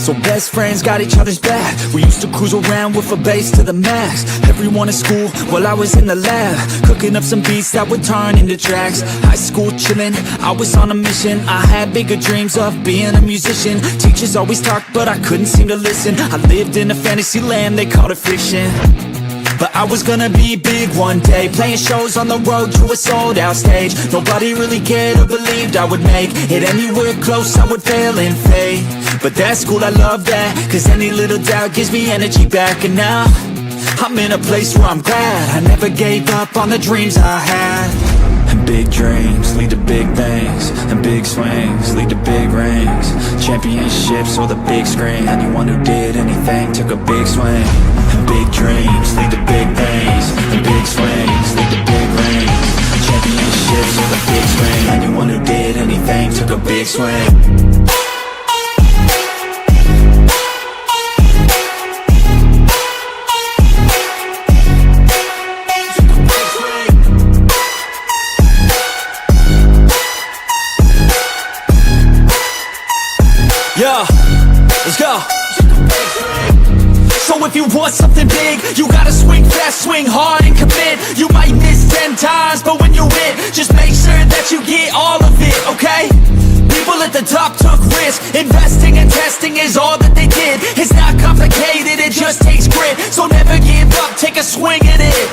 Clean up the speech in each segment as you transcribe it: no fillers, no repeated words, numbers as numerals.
So best friends got each other's back. We used to cruise around with a bass to the max. Everyone at school while I was in the lab, cooking up some beats that would turn into tracks. High school chillin', I was on a mission. I had bigger dreams of being a musician. Teachers always talked but I couldn't seem to listen. I lived in a fantasy land, they called it fiction. But I was gonna be big one day, playing shows on the road to a sold out stage. Nobody really cared or believed I would make it anywhere close, I would fail and fade. But that's cool, I love that, cause any little doubt gives me energy back. And now, I'm in a place where I'm glad I never gave up on the dreams I had. And big dreams lead to big things, and big swings lead to big rings. Championships or the big screen, anyone who did anything took a big swing. And big dreams lead to big things, and big swings lead to big rings. Championships or the big screen, anyone who did anything took a big swing. Yeah, let's go. So if you want something big, you gotta swing fast, swing hard and commit. You might miss 10 times, but when you win, just make sure that you get all of it, okay? People at the top took risks. Investing and testing is all that they did. It's not complicated, it just takes grit. So never give up, take a swing at it.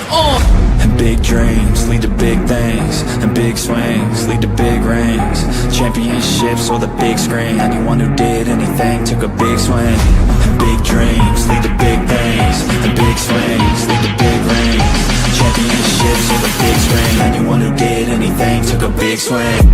And big dreams lead to big things, and big swings lead to big rings. Championships or the big screen, anyone who did anything took a big swing. And big dreams lead to big things, and big swings lead to big rings. Championships or the big screen, anyone who did anything took a big swing.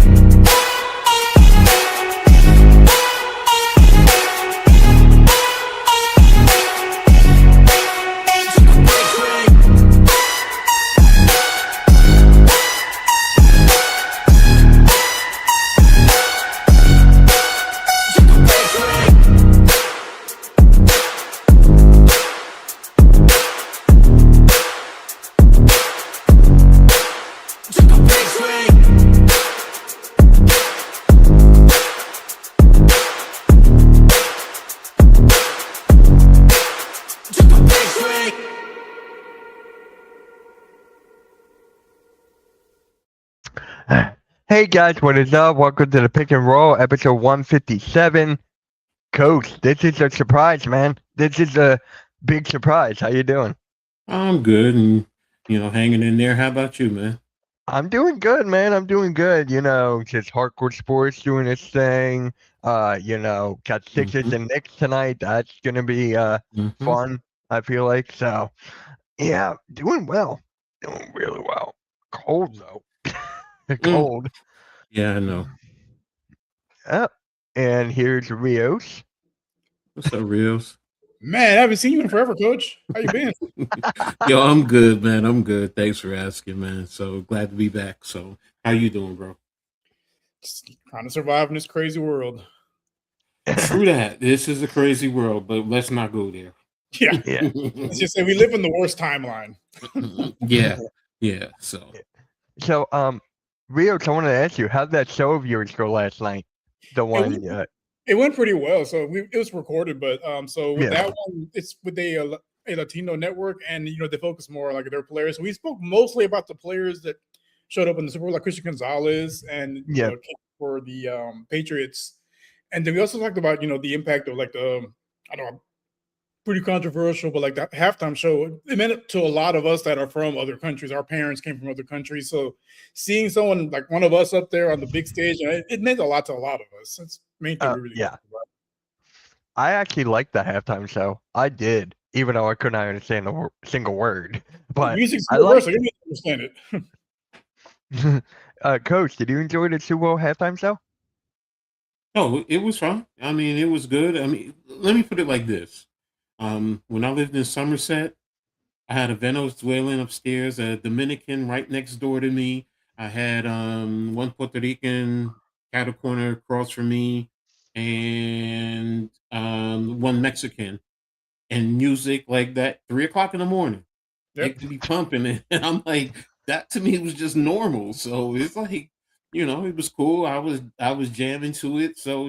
Hey guys, what is up? Welcome to the Pick and Roll, episode 157. Coach, this is a surprise, man. This is a big surprise. How you doing? I'm good and, hanging in there. How about you, man? I'm doing good, man. I'm doing good. Just hardcore sports doing its thing. Got Sixers and Knicks tonight. That's gonna be fun, I feel like. So yeah, doing well. Doing really well. Cold though. Cold. Yeah, I know. And here's Rios. What's up, Rios? Man, I haven't seen you in forever, Coach. How you been? Yo, I'm good, man. I'm good. Thanks for asking, man. So glad to be back. So how you doing, bro? Just trying to survive in this crazy world. True that. This is a crazy world, but let's not go there. Yeah. Let's just say we live in the worst timeline. Yeah. So Rios, I wanted to ask you, how'd that show of yours go last night? The one, it went pretty well. So it was recorded, but that one, it's with a Latino network, and they focus more on like their players. So we spoke mostly about the players that showed up in the Super Bowl, like Christian Gonzalez and for the Patriots, and then we also talked about the impact of like the pretty controversial, but like that halftime show, it meant it to a lot of us that are from other countries. Our parents came from other countries. So seeing someone like one of us up there on the big stage, it meant a lot to a lot of us. That's the main thing we really about. I actually liked the halftime show. I did, even though I couldn't understand a single word. But music's I like it. I understand it. Coach, did you enjoy the Super Bowl halftime show? Oh, it was fun. I mean, it was good. I mean, let me put it like this. When I lived in Somerset, I had a Venezuelan upstairs, a Dominican right next door to me. I had one Puerto Rican cattle corner across from me, and one Mexican. And music like that, 3:00 in the morning, it could be pumping, and I'm like, that to me was just normal. So it's like, it was cool. I was jamming to it. So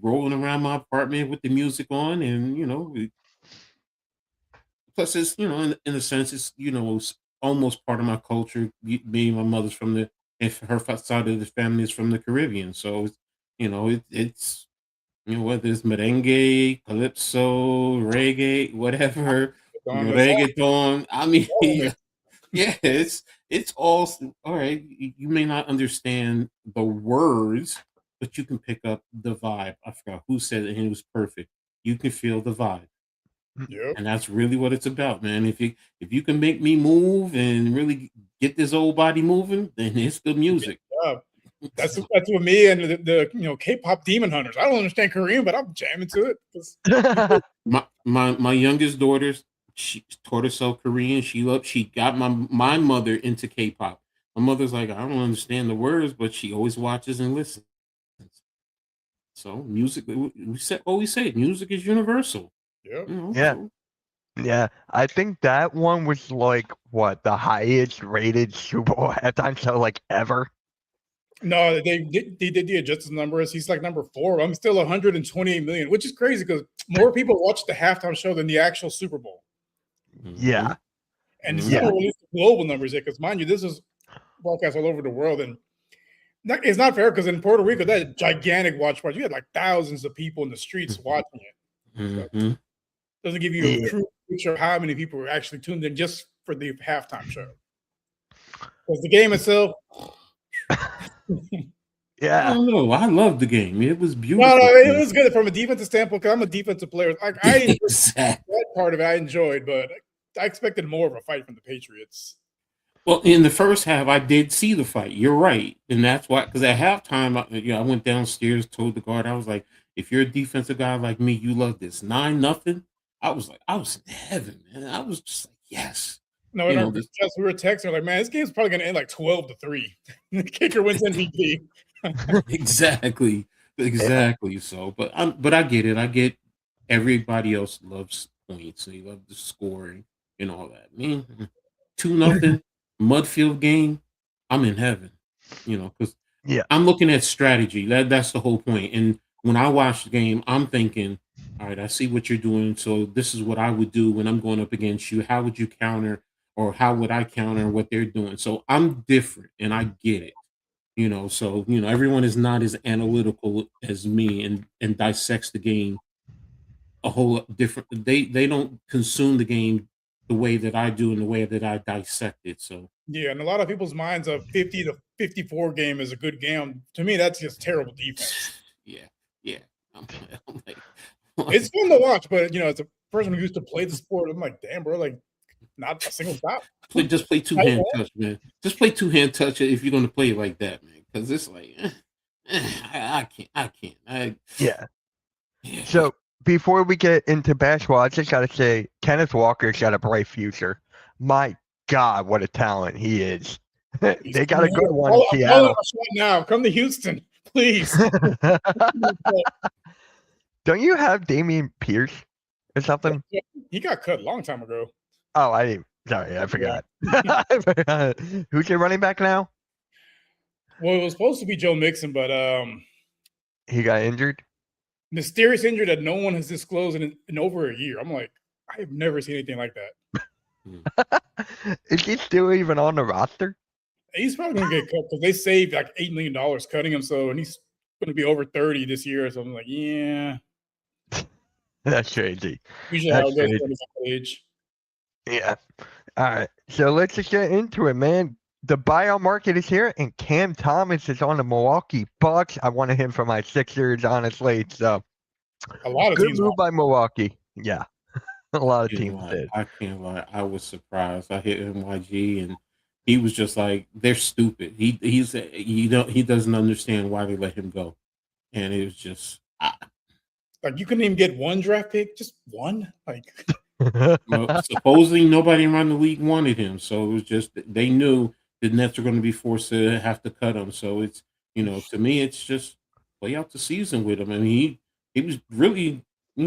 rolling around my apartment with the music on, and plus it's in a sense it's it's almost part of my culture. Being my mother's from the if her side of the family is from the Caribbean, so it's whether it's merengue, calypso, reggae, whatever, On the song, reggaeton. I mean, all of it. yeah, it's all right. You may not understand the words, but you can pick up the vibe. I forgot who said it, and it was perfect. You can feel the vibe, Yep. and that's really what it's about, man. If you can make me move and really get this old body moving, then it's good music. Yeah. That's what me and the K-pop Demon Hunters. I don't understand Korean, but I'm jamming to it. My youngest daughter, she taught herself Korean. She got my mother into K-pop. My mother's like, I don't understand the words, but she always watches and listens. So music, always say music is universal. Yep. Yeah. So Yeah, I think that one was like what the highest rated Super Bowl halftime show like ever. No, they did the adjusted numbers. He's like number 4. I'm still 128 million, which is crazy because more people watch the halftime show than the actual Super Bowl. Yeah, And it's Yeah. not released the global numbers yet, because mind you, this is broadcast all over the world, and it's not fair because in Puerto Rico, that gigantic watch party, you had like thousands of people in the streets watching it. mhm. Doesn't give you a Yeah. true picture of how many people were actually tuned in just for the halftime show. Because the game itself, I yeah, don't know. I love the game. It was beautiful. no, it was good from a defensive standpoint. Because I'm a defensive player. Like I enjoyed Exactly. that part of it, I enjoyed, but I expected more of a fight from the Patriots. Well, in the first half, I did see the fight. You're right, and that's why. Because at halftime, I went downstairs, told the guard, I was like, "If you're a defensive guy like me, you love this 9-0." I was like, I was in heaven, man. I was just like, yes, No, you in our know group this. chats, we were texting, like, man, this game's probably going to end like 12-3. The kicker wins MVP. Exactly, exactly. So, but I get it. I get everybody else loves points. They love the scoring and all that. Me, 2-0 Mudfield game. I'm in heaven. Because yeah, I'm looking at strategy. That's the whole point. And when I watch the game, I'm thinking, all right, I see what you're doing. So this is what I would do when I'm going up against you. How would you counter, or how would I counter what they're doing? So I'm different, and I get it. So everyone is not as analytical as me and dissects the game a whole lot different. They don't consume the game the way that I do and the way that I dissect it. So Yeah, and a lot of people's minds, a 50-54 game is a good game. To me, that's just terrible defense. yeah, yeah. I'm, I'm like, It's fun to watch, but as a person who used to play the sport, I'm like, damn, bro, like not a single stop. just play two hand touch, man. Just play two hand touch if you're gonna play it like that, man. Because it's like, I can't. yeah. Yeah. So before we get into basketball, I just gotta say Kenneth Walker's got a bright future. My God, what a talent he is! They got a good one in I'm calling Seattle. us right now. Come to Houston, please. Don't you have Damian Pierce or something? He got cut a long time ago. Oh, sorry, I forgot. I forgot. Who's your running back now? Well, it was supposed to be Joe Mixon, but He got injured. mysterious injury that no one has disclosed in over a year. I'm like, I have never seen anything like that. Is he still even on the roster? He's probably going to get cut because they saved like $8 million cutting him. So, and he's going to be over 30 this year. So I'm like, yeah. That's crazy. Usually That's how it goes crazy. for this age. Yeah. All right. So let's just get into it, man. The buyout market is here, and Cam Thomas is on the Milwaukee Bucks. I wanted him for my Sixers, honestly. So A lot of good teams. move by Milwaukee. Yeah. A lot of teams did. I can't lie. I was surprised. I hit MYG and he was just like, they're stupid. He doesn't understand why they let him go, and it was just Like you couldn't even get one draft pick, just one. Like supposedly nobody around the league wanted him, so it was just they knew the Nets were going to be forced to have to cut him. So it's to me, it's just play out the season with him. I mean, he was really he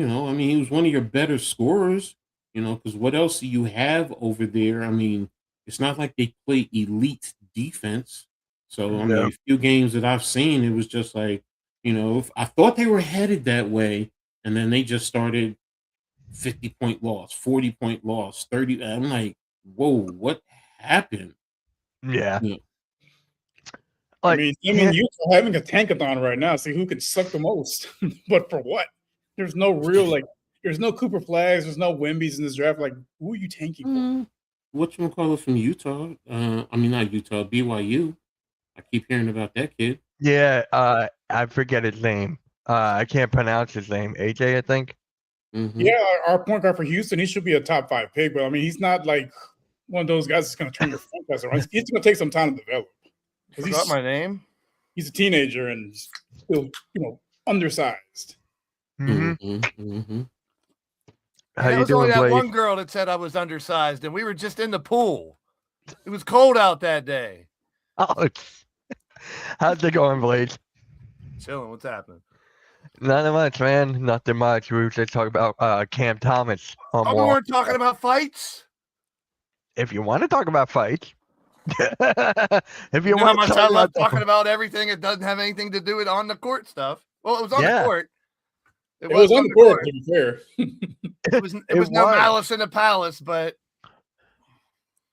was one of your better scorers. Because what else do you have over there? I mean, it's not like they play elite defense. So I mean, No. a few games that I've seen, it was just like I thought they were headed that way, and then they just started 50-point loss, 40-point loss, 30. I'm like, whoa, what happened? Yeah. Yeah. I Like, mean, can't- Utah having a tankathon right now. See who can suck the most, but for what? There's no real There's no Cooper Flags. There's no Wimbies in this draft. Like, who are you tanking for? Whatchamacallit from Utah? I mean, not Utah, BYU. I keep hearing about that kid. yeah, I forget his name. I can't pronounce his name. AJ, I think. Mm-hmm. Yeah, our point guard for Houston, he should be a top 5 pick, but I mean, he's not like one of those guys that's going to turn your franchise around. He's going to take some time to develop. Forgot my name. He's a teenager and still, undersized. Mm-hmm. Mm-hmm. How There you was only doing, that Blake? one girl that said I was undersized, and we were just in the pool. It was cold out that day. Oh, how's it going, Blake? Chilling. What's happening? Nothing much, man. Nothing much. We were just talking about Cam Thomas. Oh, we weren't talking about fights. If you want to talk about fights, if you You know how want much to I talk love about talking about everything. It doesn't have anything to do with on the court stuff. Well, it was on Yeah. the court. It was on the court, to be fair. It was no malice in the palace, but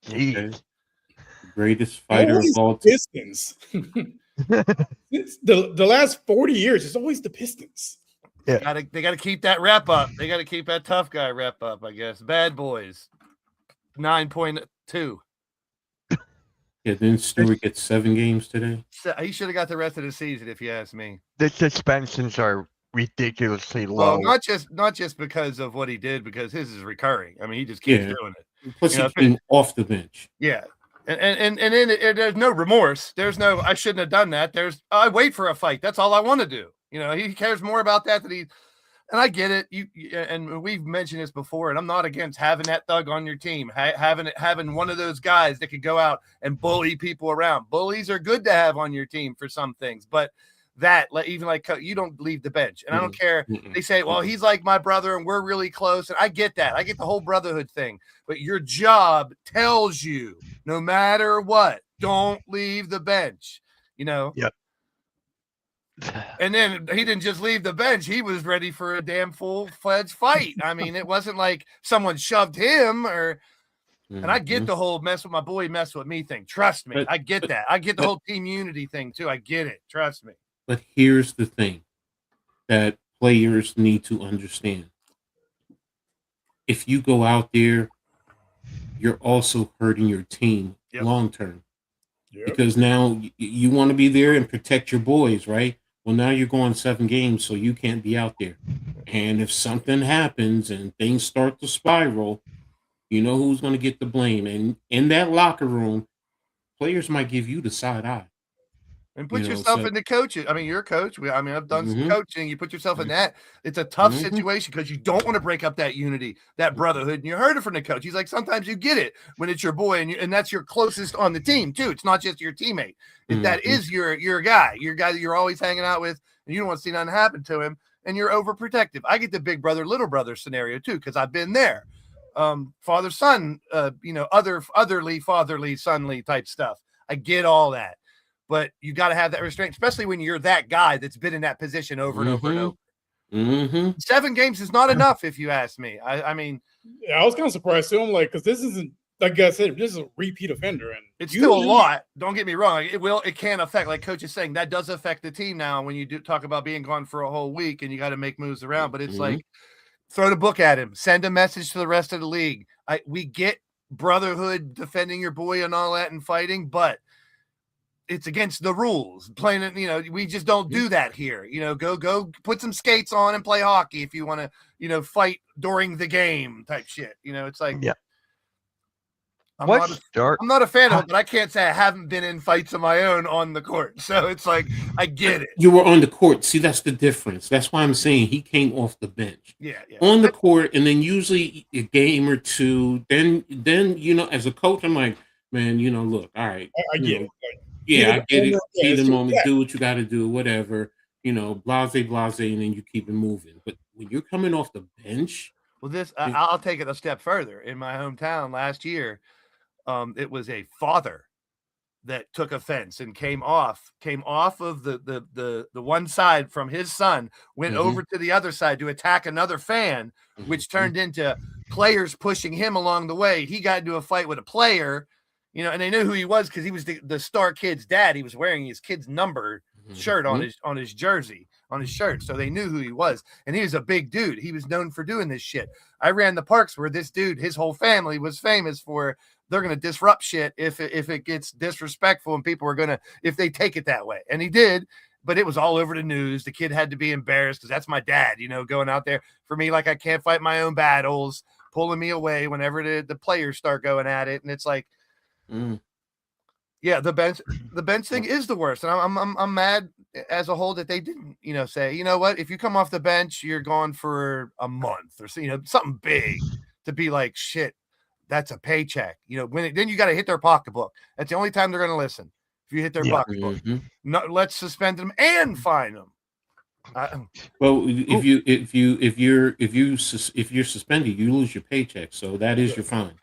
Jeez. Greatest fighter of Always all time. Pistons. It's the last 40 years, it's always the Pistons. they gotta keep that rep up. They gotta keep that tough guy rep up, I guess. Bad boys. 9.2. Yeah, didn't Stewart get 7 games today? So he should have got the rest of the season, if you ask me. The suspensions are ridiculously Well, low. not just because of what he did, because his is recurring. I mean, he just keeps doing it. Plus, You know, he came off the bench. Yeah. And then there's no remorse. There's no I shouldn't have done that. I wait for a fight. That's all I want to do. He cares more about that than and I get it. And we've mentioned this before, and I'm not against having that thug on your team, having one of those guys that could go out and bully people around. Bullies are good to have on your team for some things, but even like you don't leave the bench, and I don't care. They say, well, he's like my brother, and we're really close, and I get that. I get the whole brotherhood thing, but your job tells you, no matter what, don't leave the bench. Yep. And then he didn't just leave the bench; he was ready for a damn full-fledged fight. I mean, it wasn't like someone shoved him And I get the whole mess with my boy, mess with me thing. Trust me, I get that. I get the whole team unity thing too. I get it. Trust me. But here's the thing that players need to understand. If you go out there, you're also hurting your team long term. Because now you want to be there and protect your boys, right? Well, now you're going 7 games, so you can't be out there. And if something happens and things start to spiral, you know who's going to get the blame. And in that locker room, players might give you the side eye. And put yourself in the coaches. I mean, you're a coach. I've done some coaching. You put yourself in that. It's a tough situation because you don't want to break up that unity, that brotherhood. And you heard it from the coach. He's like, sometimes you get it when it's your boy, and that's your closest on the team too. It's not just your teammate. That is your guy that you're always hanging out with, and you don't want to see nothing happen to him. And you're overprotective. I get the big brother, little brother scenario too because I've been there. Father son, otherly fatherly sonly type stuff. I get all that. But you got to have that restraint, especially when you're that guy that's been in that position over and over and over. 7 games is not enough, if you ask me. I mean, I was kind of surprised too. I'm like, because this isn't, like I said, this is a repeat offender, and it's still a lot. Don't get me wrong; it can affect, like Coach is saying, that does affect the team now. When you do talk about being gone for a whole week and you got to make moves around, but it's like throw the book at him, send a message to the rest of the league. We get brotherhood, defending your boy, and all that, and fighting, but it's against the rules. Playing it, we just don't do that here. Go put some skates on and play hockey if you want to, fight during the game type shit. It's like, I'm not a fan of it, but I can't say I haven't been in fights of my own on the court. So it's like, I get it. You were on the court. See, that's the difference. That's why I'm saying he came off the bench. Yeah. On the court, and then usually a game or two. Then as a coach, I'm like, man, look, all right. I get it. I get it. See the moment, do what you got to do, whatever, blase, and then you keep it moving. But when you're coming off the bench. Well, I'll take it a step further. In my hometown last year, it was a father that took offense and came off of the one side from his son, went over to the other side to attack another fan, which turned into players pushing him along the way. He got into a fight with a player, and they knew who he was because he was the star kid's dad. He was wearing his kid's number shirt on his jersey, on his shirt, so they knew who he was. And he was a big dude. He was known for doing this shit. I ran the parks where this dude, his whole family was famous for. They're going to disrupt shit if it gets disrespectful, and people are going to, if they take it that way. And he did, but it was all over the news. The kid had to be embarrassed because that's my dad, going out there for me. Like, I can't fight my own battles, pulling me away whenever the players start going at it. And it's like, yeah, the bench thing is the worst. And I'm mad as a whole that they didn't, say, you know what, if you come off the bench, you're gone for a month or something big to be like, shit. That's a paycheck, then you got to hit their pocketbook. That's the only time they're going to listen. If you hit their pocketbook, let's suspend them and fine them. Well, if you're suspended, you lose your paycheck. So that is your fine.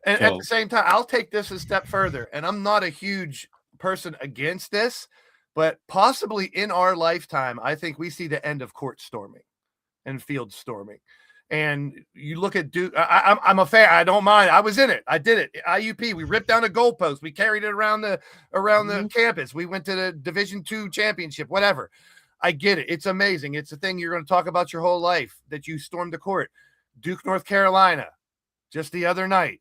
And at the same time, I'll take this a step further. And I'm not a huge person against this, but possibly in our lifetime, I think we see the end of court storming and field storming. And you look at Duke. I'm a fan. I don't mind. I was in it. I did it. IUP. We ripped down a goalpost. We carried it around the campus. We went to the Division II championship. Whatever. I get it. It's amazing. It's a thing you're going to talk about your whole life that you stormed the court. Duke, North Carolina, just the other night.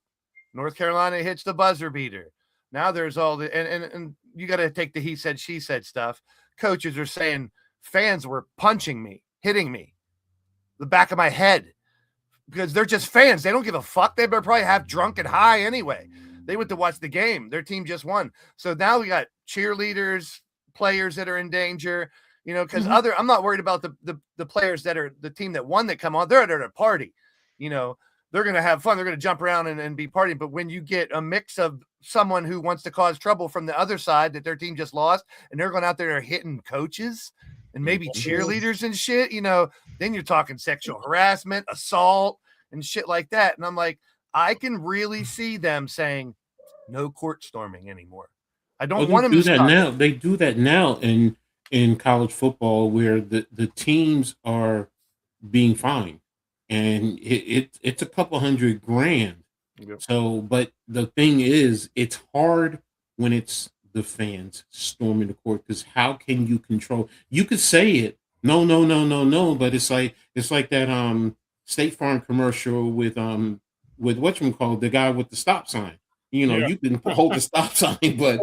North Carolina hits the buzzer beater. Now there's all the and you got to take the he said she said stuff. Coaches are saying fans were punching me, hitting me, the back of my head. Because they're just fans. They don't give a fuck. They better probably have drunk and high anyway. They went to watch the game. Their team just won. So now we got cheerleaders, players that are in danger, because I'm not worried about the players that are the team that won that come on. They're at a party, they're going to have fun. They're going to jump around and be partying. But when you get a mix of someone who wants to cause trouble from the other side that their team just lost, and they're going out there hitting coaches and maybe cheerleaders and shit, then you're talking sexual harassment, assault, and shit like that. And I'm like, I can really see them saying no court storming anymore. I don't want them to do that now. They do that now in college football where the teams are being fined, and it's a couple $100,000. Yep. So, but the thing is, it's hard when it's the fans storming the court, because how can you control? You could say it, no, but it's like that State Farm commercial with whatchamacallit, the guy with the stop sign. You can hold the stop sign, but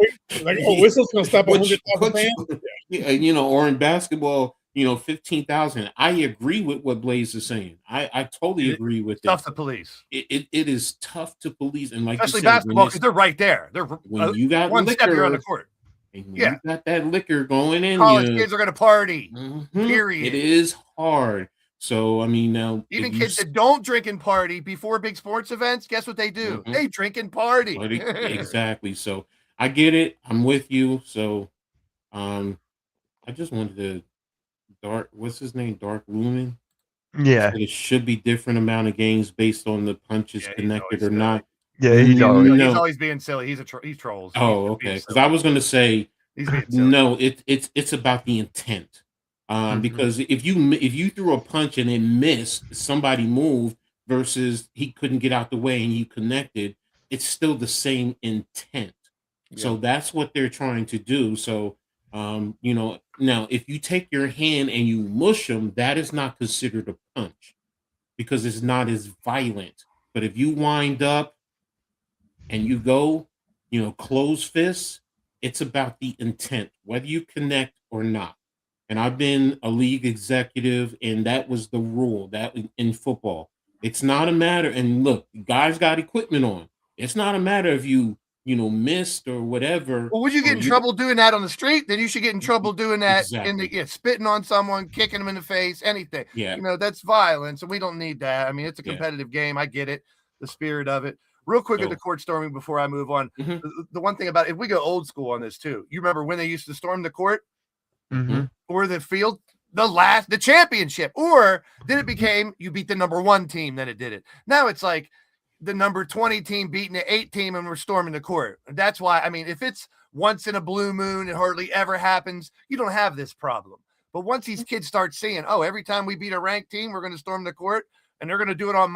whistle's gonna stop 100,000 fans. Yeah, or in basketball, 15,000. I agree with what Blaze is saying. I totally agree with that. Tough to police. It is tough to police, and like especially basketball, because they're right there. They're when you got one liquor, step you're on the court. And you got that liquor going in. College kids are going to party. Period. It is hard. So I mean, now even kids that don't drink and party before big sports events, guess what they do? They drink and party. Exactly. So I get it. I'm with you. So, I just wanted to what's his name? Dark Lumen. Yeah. It should be different amount of games based on the punches connected or not. Yeah, he's always being silly. He's trolls. Oh, okay. Because I was going to say, no, it's about the intent. Because if you threw a punch and it missed, somebody moved versus he couldn't get out the way and you connected, it's still the same intent. Yeah. So that's what they're trying to do. So, now if you take your hand and you mush them, that is not considered a punch because it's not as violent. But if you wind up and you go, close fists, it's about the intent, whether you connect or not. And I've been a league executive, and that was the rule that in football. It's not a matter, and look, guys got equipment on. It's not a matter if you missed or whatever. Well, would you get in trouble doing that on the street? Then you should get in trouble doing that spitting on someone, kicking them in the face, anything. Yeah. That's violence, and we don't need that. I mean, it's a competitive game. I get it, the spirit of it. Real quick at the court storming before I move on. The one thing about it, if we go old school on this too, you remember when they used to storm the court? Or the field, the championship, or then it became you beat the number one team, then it did it. Now it's like the number 20 team beating the 8 team and we're storming the court. That's why, I mean, if it's once in a blue moon, it hardly ever happens, you don't have this problem. But once these kids start seeing, oh, every time we beat a ranked team, we're going to storm the court and they're going to do it on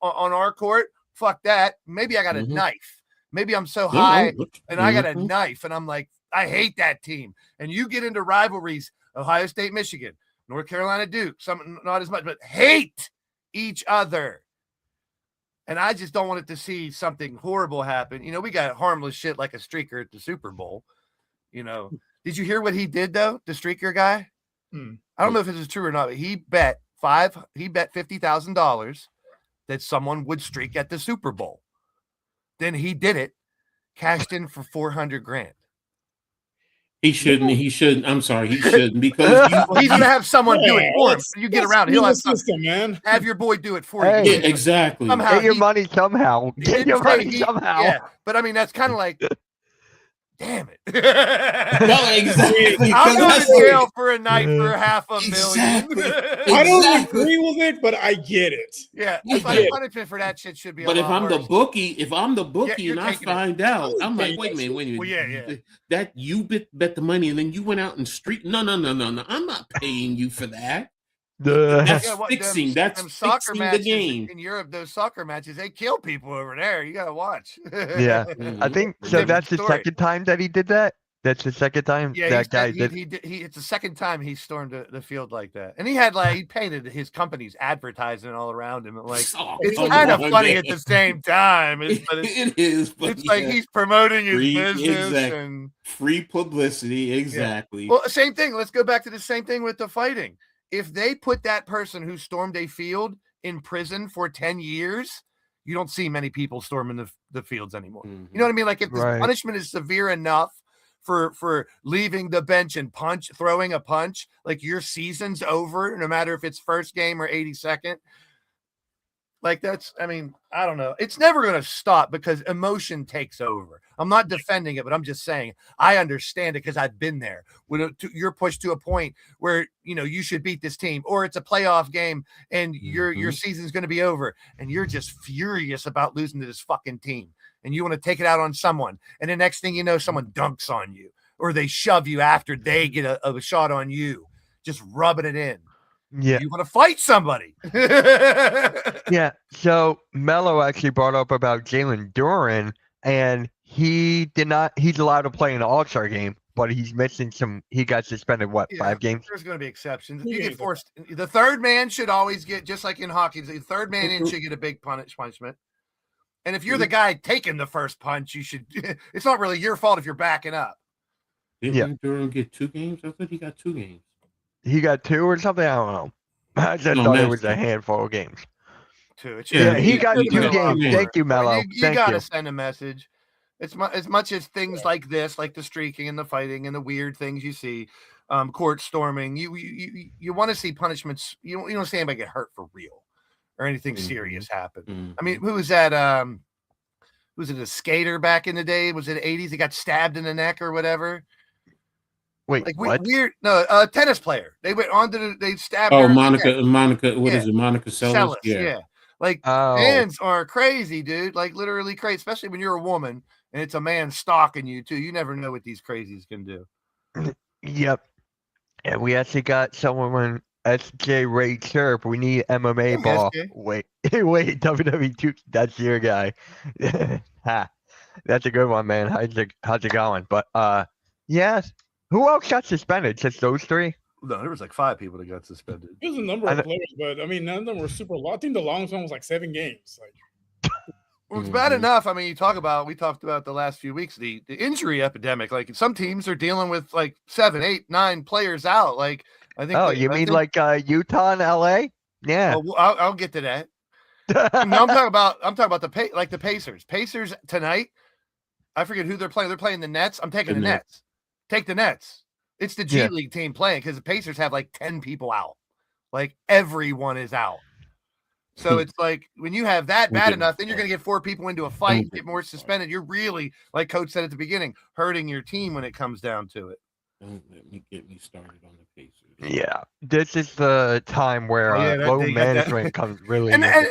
our court. Fuck that. Maybe I got a knife. Maybe I'm so high and I got a knife and I'm like, I hate that team. And you get into rivalries, Ohio State, Michigan, North Carolina, Duke, some not as much, but hate each other. And I just don't want it to see something horrible happen. You know, we got harmless shit like a streaker at the Super Bowl. You know, did you hear what he did though? The streaker guy? I don't know if this is true or not, but he bet $50,000 that someone would streak at the Super Bowl. Then he did it, cashed in for $400,000. He shouldn't. I'm sorry, he shouldn't, because he's gonna have someone do it for him. You get around, he'll have system, man. Have your boy do it for you. Yeah, exactly. Somehow Get your money somehow. Get your money somehow. Yeah, but I mean that's kind of like, damn it. No, exactly. I'm going to jail for a night for $500,000. Exactly. I don't agree with it, but I get it. Yeah, if I punishment for that shit should be. But if I'm the bookie, Yeah, and I find out, I'm like, wait a minute. Well, yeah. That you bet the money and then you went out and street. No. I'm not paying you for that. That's fixing. That's soccer fixing matches the game. in Europe. Those soccer matches, they kill people over there. You gotta watch. Yeah, I think so. That's the second time that he did that. That's the second time that guy did. It's the second time he stormed the field like that, and he painted his company's advertising all around him. Like it's kind of funny at the same time. It is. It's like he's promoting his business and free publicity. Exactly. Yeah. Well, same thing. Let's go back to the same thing with the fighting. If they put that person who stormed a field in prison for 10 years, you don't see many people storming the fields anymore. You know what I mean? Like if the punishment is severe enough for leaving the bench and throwing a punch, like your season's over, no matter if it's first game or 82nd. Like I don't know. It's never going to stop because emotion takes over. I'm not defending it, but I'm just saying I understand it because I've been there. When you're pushed to a point where, you know, you should beat this team, or it's a playoff game and your season's going to be over and you're just furious about losing to this fucking team and you want to take it out on someone. And the next thing you know, someone dunks on you or they shove you after they get a shot on you, just rubbing it in. Yeah, you want to fight somebody. Yeah. So Mello actually brought up about Jalen Duren, and he's allowed to play in the All-Star game, but he's missing he got suspended 5 games? There's going to be exceptions. You get forced. The third man should always get, just like in hockey, the third man in should get a big punishment. And if you're the guy taking the first punch, you should. It's not really your fault if you're backing up. Didn't Duren get 2 games? I thought he got 2 games. He got 2 or something. I don't know. I just thought it was a handful of games. 2. He got 2 games. Thank you, Mello. You got to send a message. It's as much as things like this, like the streaking and the fighting and the weird things you see, court storming. You want to see punishments. You don't see anybody get hurt for real or anything serious happen. I mean, who was that? Was it a skater back in the day? Was it the 80s? He got stabbed in the neck or whatever. Wait, like what? Weird. No, a tennis player. They went on to they stabbed. Oh, Monica. What is it? Monica Seles. Yeah. Like fans are crazy, dude. Like literally crazy, especially when you're a woman and it's a man stalking you too. You never know what these crazies can do. Yep. And we actually got someone. SJ Ray Chirp. We need MMA ball. SJ. Wait, WWE2. That's your guy. That's a good one, man. How's it going? But yes. Who else got suspended? Just those 3? No, there was like 5 people that got suspended. There's a number of players, but I mean, none of them were super long. I think the longest one was like 7 games. Like, well, it's bad enough. I mean, we talked about the last few weeks, the injury epidemic. Like some teams are dealing with like 7, 8, 9 players out. Like I think. Oh, you mean like Utah and LA? Yeah. Oh, I'll get to that. I'm talking about the Pacers. Pacers tonight. I forget who they're playing. They're playing the Nets. I'm taking the Nets. Take the Nets. It's the G League team playing because the Pacers have like 10 people out. Like everyone is out. So it's like when you have that bad enough, then you're going to get 4 people into a fight, get more suspended. You're really, like Coach said at the beginning, hurting your team when it comes down to it. Don't let me get me started on the Pacers. Yeah, this is the time where low management comes really and into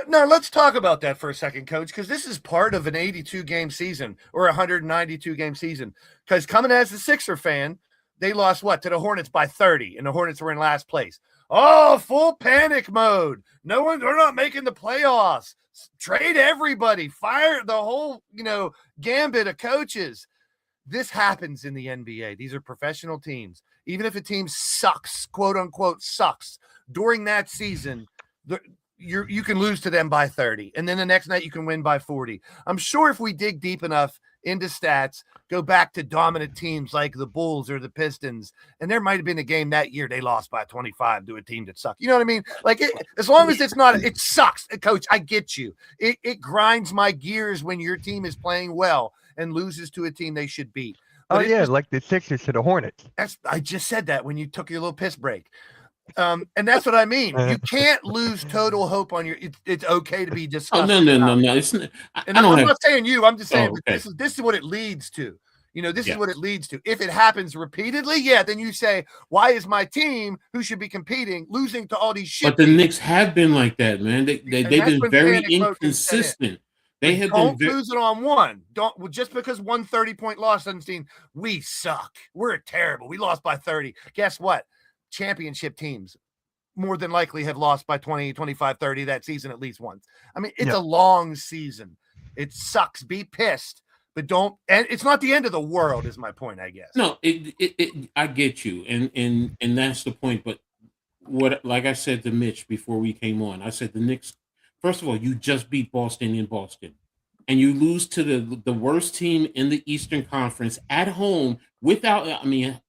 play. Let's talk about that for a second, Coach, because this is part of an 82 game season or 192 game season. Because coming as a Sixer fan, they lost to the Hornets by 30, and the Hornets were in last place. Oh, full panic mode. They're not making the playoffs. Trade everybody. Fire the whole, gambit of coaches. This happens in the NBA. These are professional teams. Even if a team sucks, quote unquote sucks, during that season, you can lose to them by 30. And then the next night you can win by 40. I'm sure if we dig deep enough into stats, go back to dominant teams like the Bulls or the Pistons, and there might have been a game that year they lost by 25 to a team that sucked. You know what I mean? Like, as long as it's not, it sucks. Coach, I get you. It grinds my gears when your team is playing well and loses to a team they should beat. But like the Sixers to the Hornets. I just said that when you took your little piss break. And that's what I mean. You can't lose total hope on your. It's okay to be disgusted. Oh, no. It's not, I'm not saying you. I'm just saying this is what it leads to. This is what it leads to. If it happens repeatedly, then you say, why is my team, who should be competing, losing to all these shit? But the Knicks have been like that, man. They've been very inconsistent. They have don't lose it on one. Just because 130-point loss doesn't mean we suck. We're terrible. We lost by 30. Guess what? Championship teams more than likely have lost by 20, 25, 30 that season at least once. I mean, it's a long season. It sucks. Be pissed, but don't. And it's not the end of the world, is my point, I guess. No, I get you, and that's the point. But like I said to Mitch before we came on, I said the Knicks. First of all, you just beat Boston in Boston, and you lose to the worst team in the Eastern Conference at home without. I mean,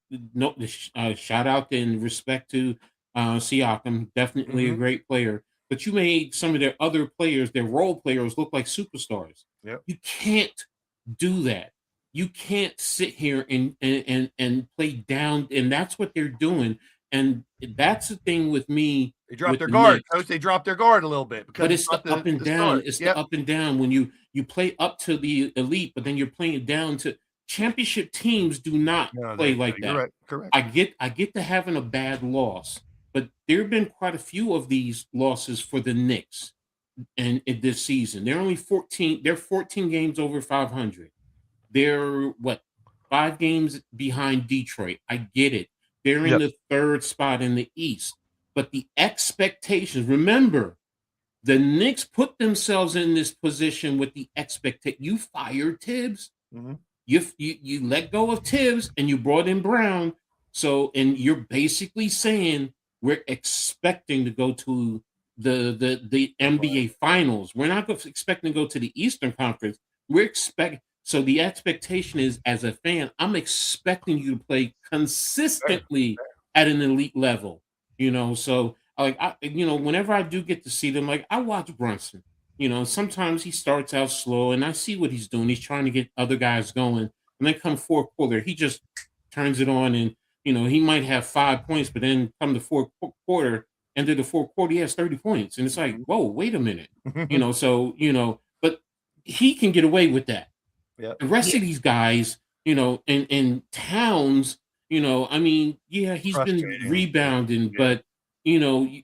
shout out and respect to Siakam, definitely a great player. But you made some of their other players, their role players, look like superstars. Yep. You can't do that. You can't sit here and play down, and that's what they're doing. And that's the thing with me. They dropped their guard, Coach. They dropped their guard a little bit. But it's the up and down. It's the up and down when you play up to the elite, but then you're playing down to championship teams. Do not play like that. Right. Correct. I get to having a bad loss, but there have been quite a few of these losses for the Knicks, and in this season they're only 14. They're 14 games over 500. They're 5 games behind Detroit. I get it. They're in the third spot in the East. But the expectations, remember, the Knicks put themselves in this position with the expectation. You fired Tibbs. Mm-hmm. You let go of Tibbs and you brought in Brown. So, and you're basically saying we're expecting to go to the NBA Finals. We're not expecting to go to the Eastern Conference. So the expectation is, as a fan, I'm expecting you to play consistently at an elite level. So whenever I do get to see them, like I watch Brunson, sometimes he starts out slow and I see what he's doing. He's trying to get other guys going. And then come fourth quarter, he just turns it on and, he might have 5 points, but then come the fourth quarter, end of the fourth quarter, he has 30 points. And it's like, whoa, wait a minute. But he can get away with that. Yep. The rest of these guys, and Towns, he's been rebounding, but you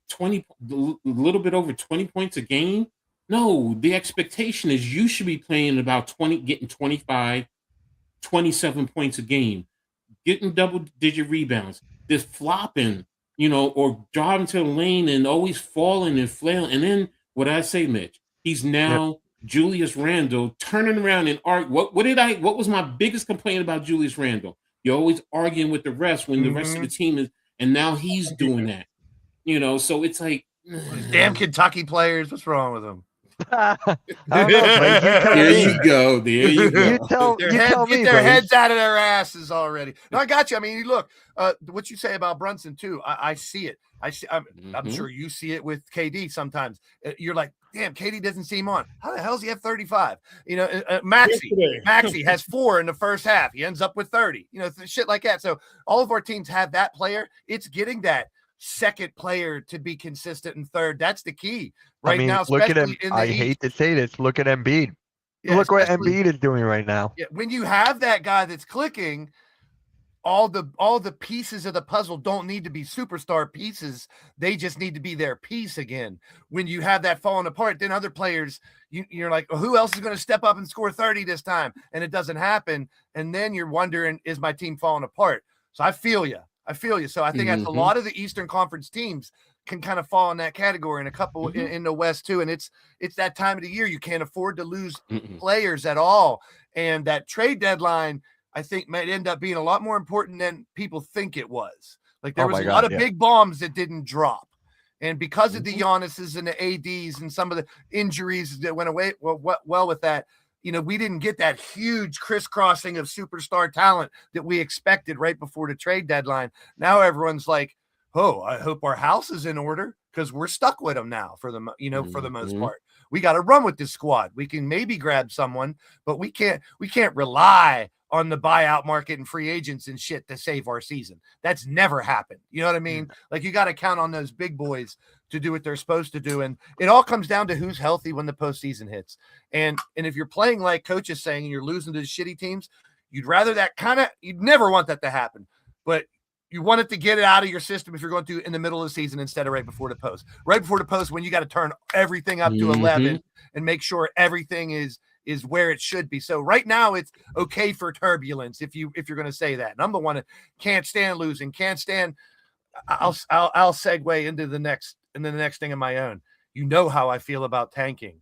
20, a little bit over 20 points a game. No, the expectation is you should be playing about 20, getting 25, 27 points a game, getting double-digit rebounds, just flopping, or driving to the lane and always falling and flailing. And then what I say, Mitch, he's now Julius Randle turning around and argue. What was my biggest complaint about Julius Randle? You're always arguing with the refs when the rest of the team is, and now he's doing that. So it's like, damn Kentucky players. What's wrong with them? There you go. Get their heads out of their asses already. No, I got you. I mean, look, what you say about Brunson too. I see it. I'm sure you see it with KD sometimes. You're like, damn, KD doesn't seem on. How the hell does he have 35? Maxey has 4 in the first half. He ends up with 30. Shit like that. So all of our teams have that player. It's getting that second player to be consistent in third. That's the key now. Look at him. I hate to say this. Look at Embiid. Look what Embiid is doing right now. Yeah, when you have that guy that's clicking, all the pieces of the puzzle don't need to be superstar pieces. They just need to be their piece again. When you have that falling apart, then other players, you're like, well, who else is going to step up and score 30 this time? And it doesn't happen. And then you're wondering, is my team falling apart? So I feel you. So I think that's a lot of the Eastern Conference teams can kind of fall in that category, and a couple in the West too. And it's that time of the year. You can't afford to lose players at all. And that trade deadline, I think, might end up being a lot more important than people think it was. Like there was a lot of big bombs that didn't drop. And because of the Giannis's and the ADs and some of the injuries that went away, well with that, we didn't get that huge crisscrossing of superstar talent that we expected right before the trade deadline. Now everyone's like, oh, I hope our house is in order because we're stuck with them now for the most part. We got to run with this squad. We can maybe grab someone, but we can't rely on the buyout market and free agents and shit to save our season. That's never happened. You know what I mean? Like you got to count on those big boys to do what they're supposed to do. And it all comes down to who's healthy when the postseason hits. And if you're playing like Coach is saying, and you're losing to the shitty teams, you'd never want that to happen, but you want it to get it out of your system if you're going to in the middle of the season instead of right before the post. Right before the post, when you got to turn everything up to 11 and make sure everything is where it should be. So right now it's okay for turbulence if you're going to say that. And I'm the one that can't stand losing, can't stand. I'll segue into the next thing of my own. You know how I feel about tanking.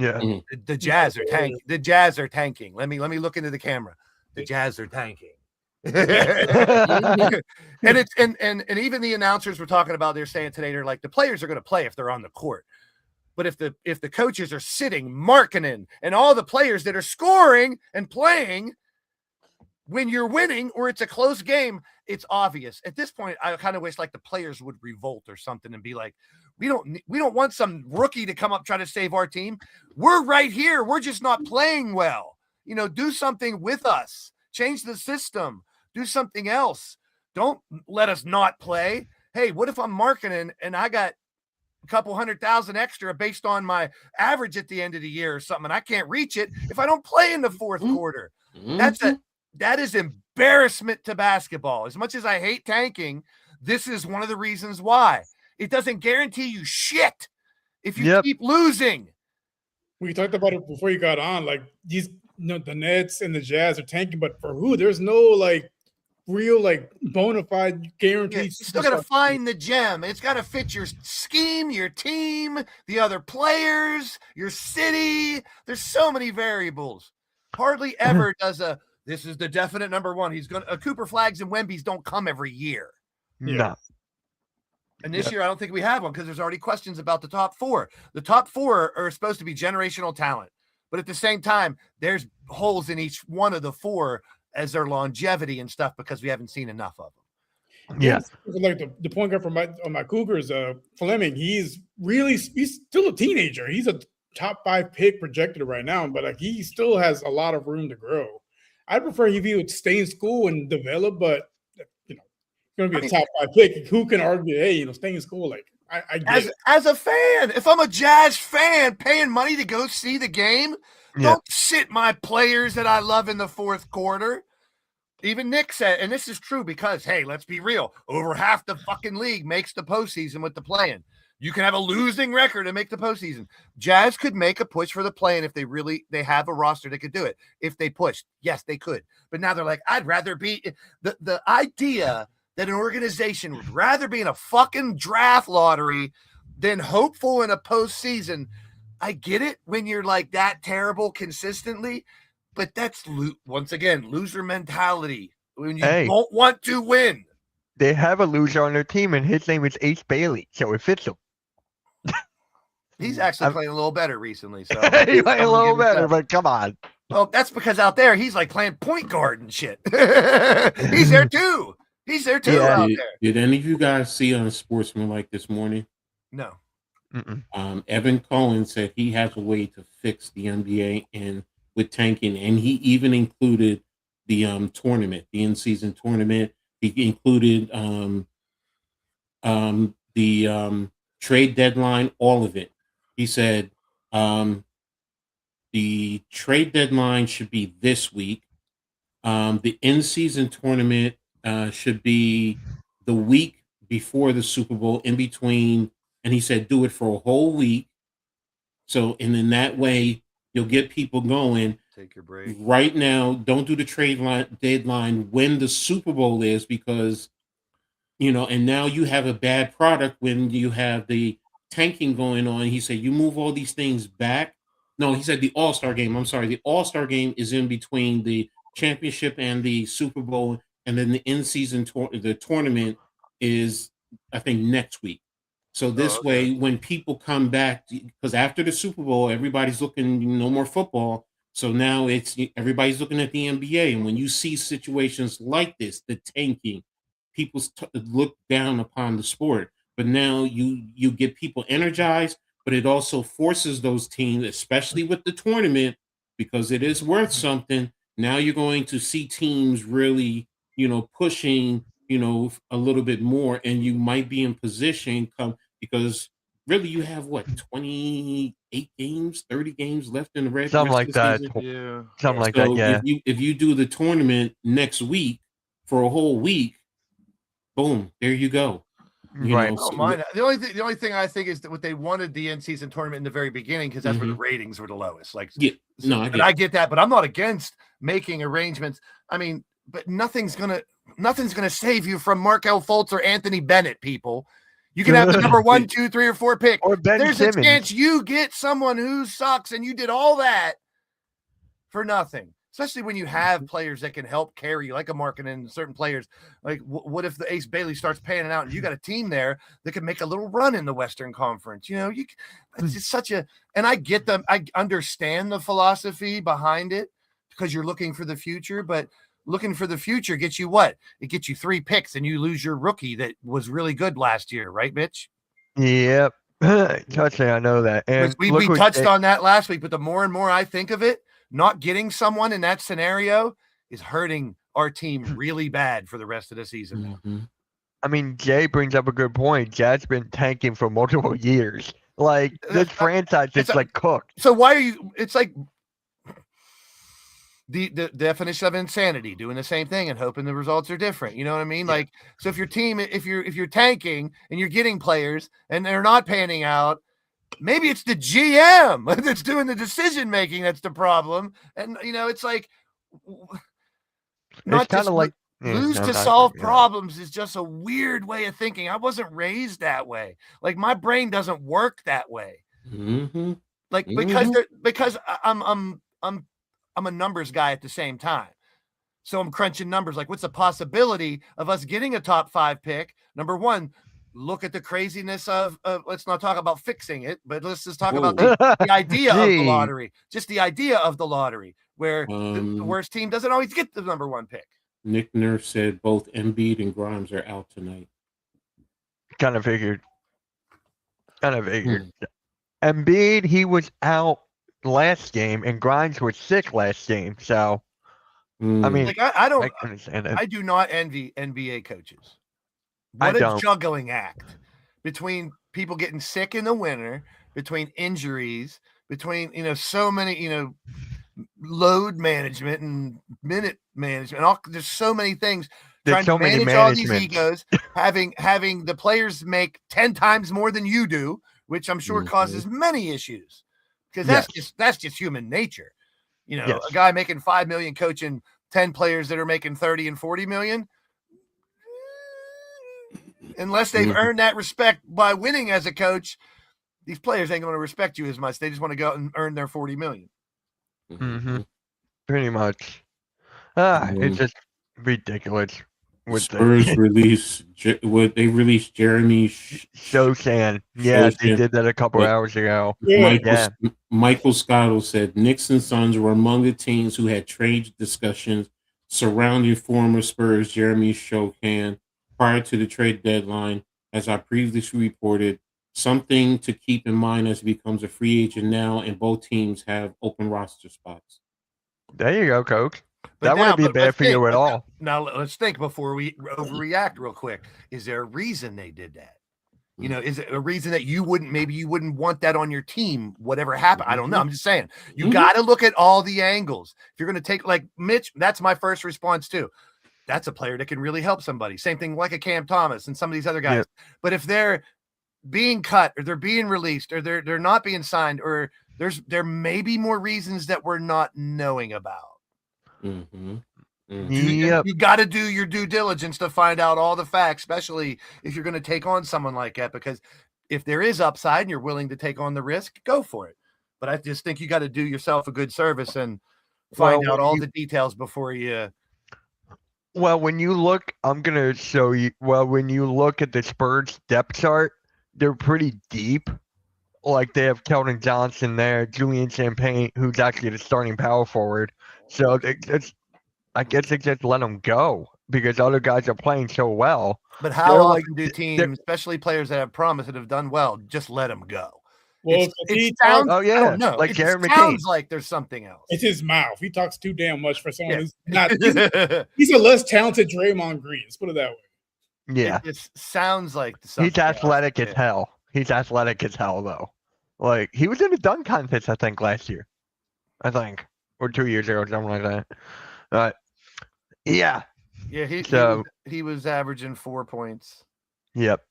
Yeah. The Jazz are tanking. The Jazz are tanking. Let me look into the camera. The Jazz are tanking. and even the announcers were talking about, they're saying today, they're like, the players are going to play if they're on the court. But if the coaches are sitting, marking and all the players that are scoring and playing, when you're winning or it's a close game, it's obvious. At this point, I kind of wish like the players would revolt or something and be like, we don't want some rookie to come up try to save our team. We're right here. We're just not playing well. Do something with us. Change the system. Do something else. Don't let us not play. Hey, what if I'm marketing and I got a couple 100,000 extra based on my average at the end of the year or something, and I can't reach it if I don't play in the fourth quarter? That is embarrassment to basketball. As much as I hate tanking, this is one of the reasons why. It doesn't guarantee you shit if you keep losing. We talked about it before you got on, like these, the Nets and the Jazz are tanking, but for who? There's no like real like bona fide guaranteed. You still got to find the gem. It's got to fit your scheme, your team, the other players, your city. There's so many variables. Hardly ever does this is the definite number one. He's going to Cooper Flags and Wemby's don't come every year. No. And this year, I don't think we have one because there's already questions about the top four. The top four are supposed to be generational talent. But at the same time, there's holes in each one of the four as their longevity and stuff because we haven't seen enough of them. Yeah. Like the point guard from my Cougars, Fleming, he's still a teenager. He's a top 5 pick projected right now, but like he still has a lot of room to grow. I'd prefer if he would stay in school and develop, but going to be a top 5 pick. Who can argue, hey, stay in school? Like I get it. As a fan, if I'm a Jazz fan paying money to go see the game, don't sit my players that I love in the fourth quarter. Even Nick said, and this is true because, hey, let's be real, over half the fucking league makes the postseason with the play-in. You can have a losing record and make the postseason. Jazz could make a push for the play-in if they have a roster that could do it. If they pushed, yes, they could. But now they're like, I'd rather be the idea that an organization would rather be in a fucking draft lottery than hopeful in a postseason. I get it when you're like that terrible consistently, but that's once again loser mentality when you don't want to win. They have a loser on their team, and his name is Ace Bailey, so it fits him. He's actually playing a little better recently. So he's playing a little better, but come on. Well, that's because out there he's like playing point guard and shit. He's there too. He's there too out there. Did any of you guys see on Sportsmanlike this morning? No. Evan Cohen said he has a way to fix the NBA and with tanking, and he even included the tournament, the in-season tournament. He included the trade deadline, all of it. He said the trade deadline should be this week. The in-season tournament should be the week before the Super Bowl, in between, and he said do it for a whole week. So, and then that way you'll get people going. Take your break. Right now, don't do the trade deadline when the Super Bowl is, because and now you have a bad product when you have the tanking going on. He said you move all these things back. No, he said the All-Star game. I'm sorry, the All-Star game is in between the championship and the Super Bowl, and then the in-season the tournament is, I think, next week. So this way, when people come back, because after the Super Bowl, everybody's looking no more football. So now everybody's looking at the NBA, and when you see situations like this, the tanking, people look down upon the sport. But now you get people energized, but it also forces those teams, especially with the tournament, because it is worth something. Now you're going to see teams really, pushing, a little bit more, and you might be in position because really you have 28 games, 30 games left in the rest something like that. Yeah. Something like that. Yeah. If you do the tournament next week for a whole week, boom, there you go. Right. The only thing I think is that what they wanted the in-season tournament in the very beginning, because that's where the ratings were the lowest. Like, I get that, but I'm not against making arrangements. I mean, but nothing's gonna save you from Markel Fultz or Anthony Bennett. People, you can have the number 1, 2, 3, or 4 pick. Or Ben There's Simmons. a chance you get someone who sucks, and you did all that for nothing. Especially when you have players that can help carry, like a Markkanen and certain players. Like, what if the Ace Bailey starts panning out and you got a team there that can make a little run in the Western Conference? It's just such a, and I get them. I understand the philosophy behind it because you're looking for the future, but looking for the future gets you what? It gets you 3 picks and you lose your rookie that was really good last year, right, Mitch? Yep. Trust me, I know that. And we touched on that last week, but the more and more I think of it, not getting someone in that scenario is hurting our team really bad for the rest of the season. Mm-hmm. I mean, Jay brings up a good point. Jay's been tanking for multiple years. Like, this franchise is like cooked. So why are you? It's like the definition of insanity, doing the same thing and hoping the results are different. You know what I mean? Yeah. Like, so if your team, if you're tanking and you're getting players and they're not panning out, maybe it's the GM that's doing the decision making that's the problem. And it's like, not kind of like lose to solve problems is just a weird way of thinking. I wasn't raised that way. Like, my brain doesn't work that way. Mm-hmm. Like, because I'm a numbers guy at the same time. So I'm crunching numbers. Like, what's the possibility of us getting a top 5 pick? Number one, look at the craziness of let's not talk about fixing it, but let's just talk about the idea of the lottery. Just the idea of the lottery, where the worst team doesn't always get the number 1 pick. Nick Nurse said both Embiid and Grimes are out tonight. Kind of figured. Embiid, he was out last game, and Grimes was sick last game. So, I mean, like, I do not envy NBA coaches. What a juggling act between people getting sick in the winter, between injuries, between, so many, load management and minute management. There's so many things. Trying to manage all these egos, having the players make 10 times more than you do, which I'm sure causes many issues. Because that's just human nature. A guy making $5 million coaching 10 players that are making 30 and 40 million. Unless they've earned that respect by winning as a coach, these players ain't going to respect you as much. They just want to go out and earn their 40 million. Mm-hmm. Pretty much. It's just ridiculous. Spurs released Jeremy Sochan. Yeah, they did that a couple hours ago. Michael Scotto said Knicks and Suns were among the teams who had trade discussions surrounding former Spurs Jeremy Sochan prior to the trade deadline. As I previously reported, something to keep in mind as he becomes a free agent now, and both teams have open roster spots. There you go, Coach. That wouldn't be bad for you at all. Now let's think before we overreact real quick. Is there a reason they did that? You know, is it a reason that you wouldn't want that on your team, whatever happened? I don't know. I'm just saying, you got to look at all the angles. If you're going to take like Mitch, that's my first response too. That's a player that can really help somebody. Same thing like a Cam Thomas and some of these other guys. Yeah. But if they're being cut or they're being released or they're not being signed, or there may be more reasons that we're not knowing about. You got to do your due diligence to find out all the facts, especially if you're going to take on someone like that, because if there is upside and you're willing to take on the risk, go for it. But I just think you got to do yourself a good service and find out all the details before you. Well, when you look, I'm going to show you. Well, when you look at the Spurs depth chart, they're pretty deep. Like they have Keldon Johnson there, Julian Champagne, who's actually the starting power forward. So I guess they just let them go because other guys are playing so well. But how often do teams, especially players that have promise that have done well, just let them go? Well, it sounds, oh yeah, like Jared McCain. Sounds like there's something else. It's his mouth. He talks too damn much for someone who's not. He's a less talented Draymond Green. Let's put it that way. Yeah, it sounds like he's athletic as hell. He's athletic as hell though. Like he was in a dunk contest, I think, last year. Or 2 years ago, or something like that. Yeah. He was averaging 4 points. Yep.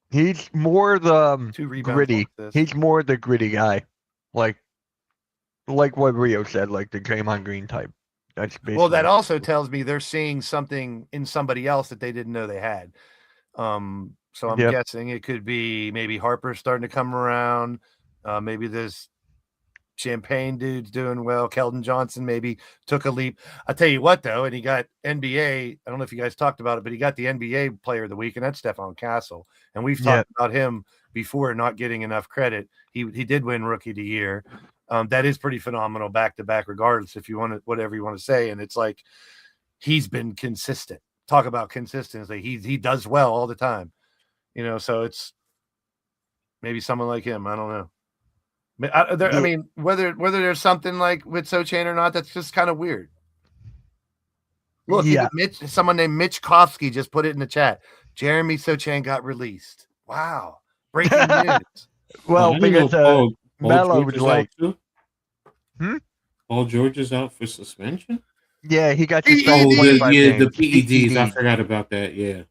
He's more the gritty. He's more the gritty guy, like what Rio said, like the Draymond Green type. That's basically. Well, that also tells me they're seeing something in somebody else that they didn't know they had. So I'm guessing it could be maybe Harper's starting to come around. Maybe this Champagne dude's doing well. Keldon Johnson maybe took a leap. I'll tell you what, though, and he got NBA. I don't know if you guys talked about it, but he got the NBA Player of the Week, and that's Stephon Castle. And we've talked about him before not getting enough credit. He did win Rookie of the Year. That is pretty phenomenal back to back, regardless if you want to, whatever you want to say. And it's like he's been consistent. Talk about consistency. He does well all the time. You know, so it's maybe someone like him. I don't know. I mean, whether there's something like with Sochan or not, that's just kind of weird. Look, someone named Mitch Kofsky just put it in the chat. Jeremy Sochan got released. Wow. Breaking news. Well, because Melo was like, Paul George is out for suspension? Yeah, he got suspended. The PEDs. I forgot about that. Yeah.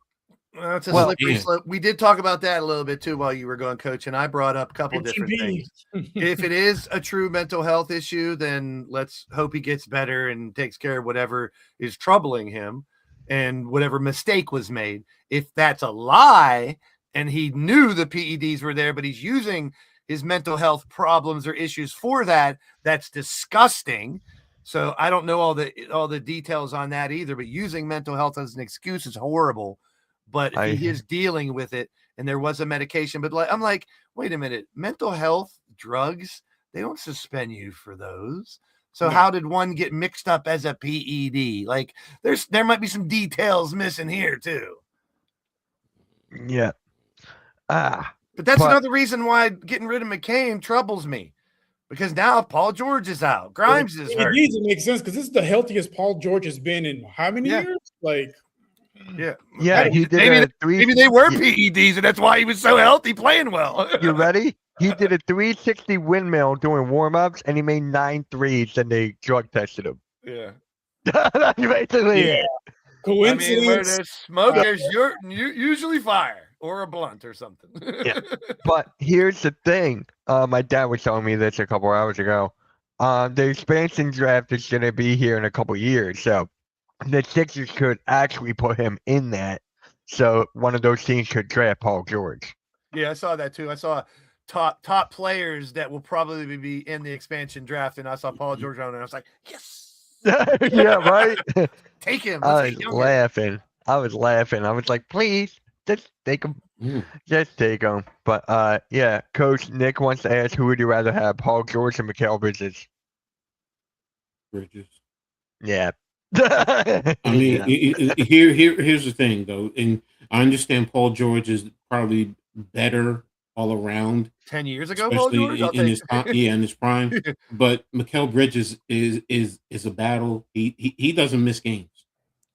Well, it's a slippery slope. We did talk about that a little bit too while you were going, Coach, and I brought up a couple different things. If it is a true mental health issue, then let's hope he gets better and takes care of whatever is troubling him and whatever mistake was made. If that's a lie and he knew the PEDs were there, but he's using his mental health problems or issues for that, that's disgusting. So I don't know all the details on that either, but using mental health as an excuse is horrible. But he is dealing with it, and there was a medication. But I'm like, wait a minute, mental health drugs, they don't suspend you for those. So how did one get mixed up as a PED? Like there might be some details missing here too. Yeah. But that's another reason why getting rid of McCain troubles me. Because now Paul George is out. Grimes is hurt. It needs to make sense because this is the healthiest Paul George has been in how many years? Like he did maybe they were PEDs and that's why he was so healthy playing well. You ready? He did a 360 windmill doing warm-ups and he made 9 threes and they drug tested him. Yeah. That's basically coincidence. I mean, where there's smoke, there's usually fire or a blunt or something. Yeah. But here's the thing. My dad was telling me this a couple hours ago. The expansion draft is going to be here in a couple years, so the Sixers could actually put him in that. So one of those teams could draft Paul George. Yeah, I saw that too. I saw top players that will probably be in the expansion draft, and I saw Paul George on it, and I was like, yes. Yeah, right? Take him. I was laughing. I was like, please, just take him. Just take him. But, yeah, Coach Nick wants to ask, who would you rather have, Paul George or Mikal Bridges? Bridges. Yeah. I mean, here's the thing, though, and I understand Paul George is probably better all around. 10 years ago, Paul George, in his prime. But Mikal Bridges is a battle. He doesn't miss games.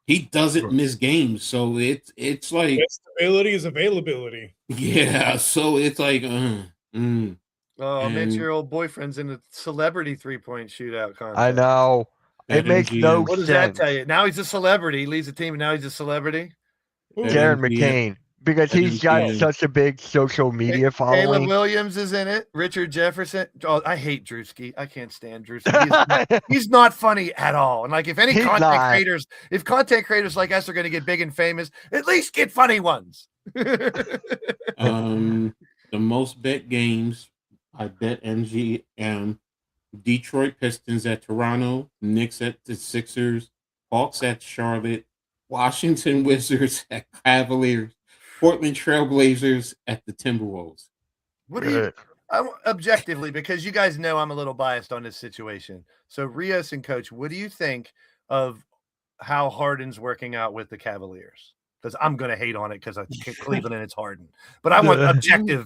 he doesn't miss games. So it's like stability is availability. Yeah, so it's like Oh, Mitch, your old boyfriend's in a celebrity 3-point shootout contest. I know. It makes no What does that tell you? Now he's a celebrity. He leads the team, and now he's a celebrity. Darren McCain, because he's got such a big social media following. Caleb Williams is in it. Richard Jefferson. Oh, I hate Drewski. I can't stand Drewski. He's not funny at all. And like, if any content creators like us are going to get big and famous, at least get funny ones. The most bet games, I bet MGM. Detroit Pistons at Toronto, Knicks at the Sixers, Hawks at Charlotte, Washington Wizards at Cavaliers, Portland Trailblazers at the Timberwolves. What do you objectively, because you guys know I'm a little biased on this situation. So Rios and Coach, what do you think of how Harden's working out with the Cavaliers? Because I'm going to hate on it because I Cleveland and it's Harden. But I want objective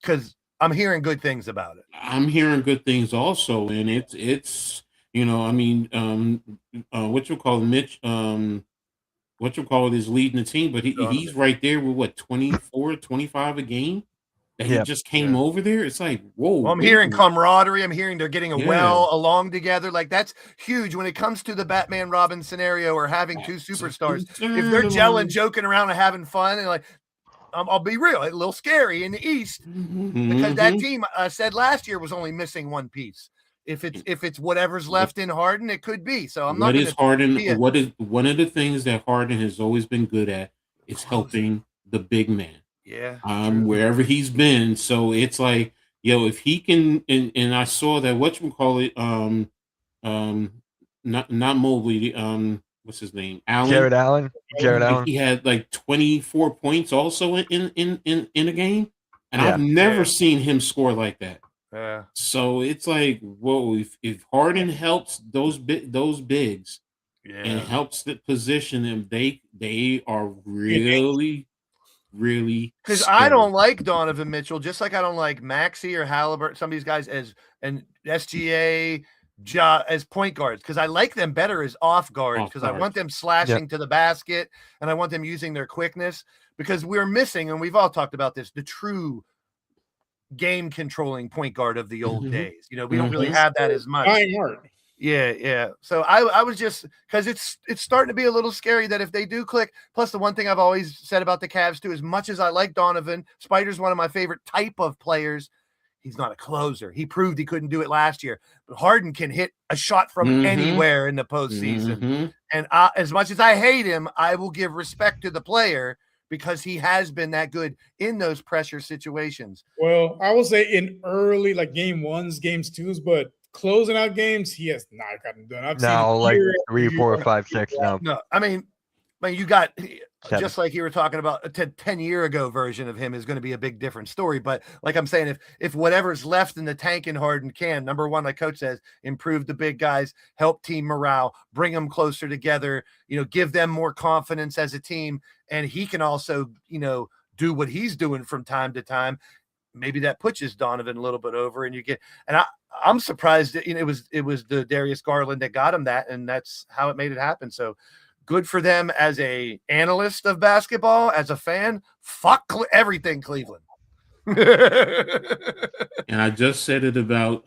because I'm hearing good things about it. I'm hearing good things also, and it's you know, I mean, what you call Mitch, what you call it is leading the team, but he's right there with what 24, 25 a game. That he just came over there. It's like, whoa. Well, I'm hearing camaraderie. I'm hearing they're getting well along together. Like, that's huge when it comes to the Batman Robin scenario or having two superstars. If they're gelling, joking around, and having fun, and like, I'll be real, a little scary in the East because that team said last year was only missing one piece. If it's whatever's left in Harden, it could be. So I'm not. What is Harden? What is one of the things that Harden has always been good at is helping the big man. Yeah. Wherever he's been. So it's like, if he can, and I saw that whatchamacallit, not Mobley, what's his name? Jared Allen. He had like 24 points also in a game. And I've never seen him score like that. Yeah. So it's like, whoa, if Harden helps those bigs and helps the position them, they are really because I don't like Donovan Mitchell, just like I don't like Maxey or Halliburton, some of these guys as SGA as point guards, because I like them better as off guards because I want them slashing to the basket and I want them using their quickness, because we're missing, and we've all talked about this, the true game controlling point guard of the old days. We don't really have that as much. Yeah. So I was just, because it's starting to be a little scary that if they do click. Plus, the one thing I've always said about the Cavs too, as much as I like Donovan, Spider's one of my favorite type of players. He's not a closer. He proved he couldn't do it last year. But Harden can hit a shot from anywhere in the postseason. And as much as I hate him, I will give respect to the player because he has been that good in those pressure situations. Well, I will say in early, like game ones, games twos, but closing out games, he has not gotten done. I've seen like 3, 4, 5, 6 now. No, I mean, you got 7. Just like you were talking about, a 10-year ago version of him is going to be a big different story. But like I'm saying, if whatever's left in the tank in Harden can, number one, like Coach says, improve the big guys, help team morale, bring them closer together, give them more confidence as a team. And he can also, do what he's doing from time to time. Maybe that pushes Donovan a little bit over, and you get. And I'm surprised that it was the Darius Garland that got him that, and that's how it made it happen. So good for them as a analyst of basketball, as a fan. Fuck everything, Cleveland. And I just said it about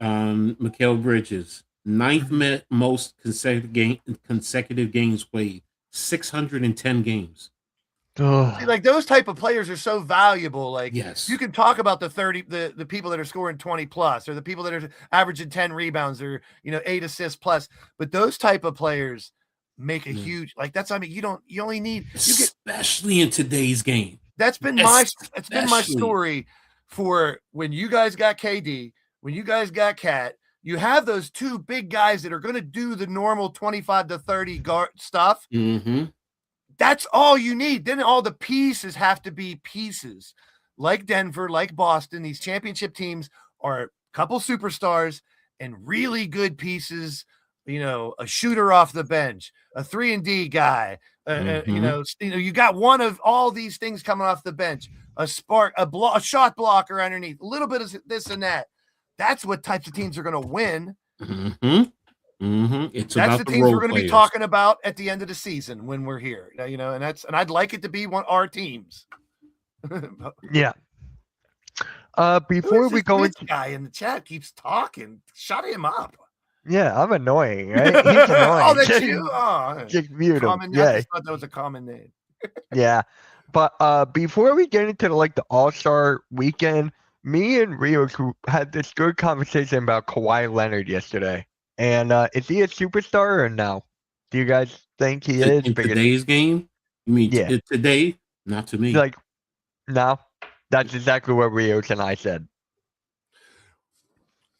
Mikal Bridges, 9th most consecutive games played, 610 games. See, like those type of players are so valuable. Like, yes, you can talk about the people that are scoring 20 plus, or the people that are averaging 10 rebounds, or 8 assists plus. But those type of players make a huge, like, that's, I mean, you only need, especially in today's game. That's been my story for when you guys got KD, when you guys got Cat. You have those two big guys that are going to do the normal 25 to 30 guard stuff. That's all you need. Then all the pieces have to be pieces. Like Denver, like Boston, these championship teams are a couple superstars and really good pieces. A shooter off the bench, a 3-and-D guy. You got one of all these things coming off the bench. A spark, a shot blocker underneath, a little bit of this and that. That's what types of teams are going to win. It's It's that's about the the teams role we're going to be players. talking about at the end of the season when we're here. And I'd like it to be our teams. Yeah. Who Before is we this go Mitch into, guy in the chat keeps talking? Shut him up. yeah, I'm annoying, right? He's annoying. Oh, that's you. Oh, Just mute him. common. I Yeah, just thought that was a common name. yeah. But before we get into like the All-Star weekend, me and Rios had this good conversation about Kawhi Leonard yesterday. And is he a superstar or no? Do you guys think he is? In today's game, you mean Yeah. today? Not to me. Like, no, that's exactly what Rios and I said.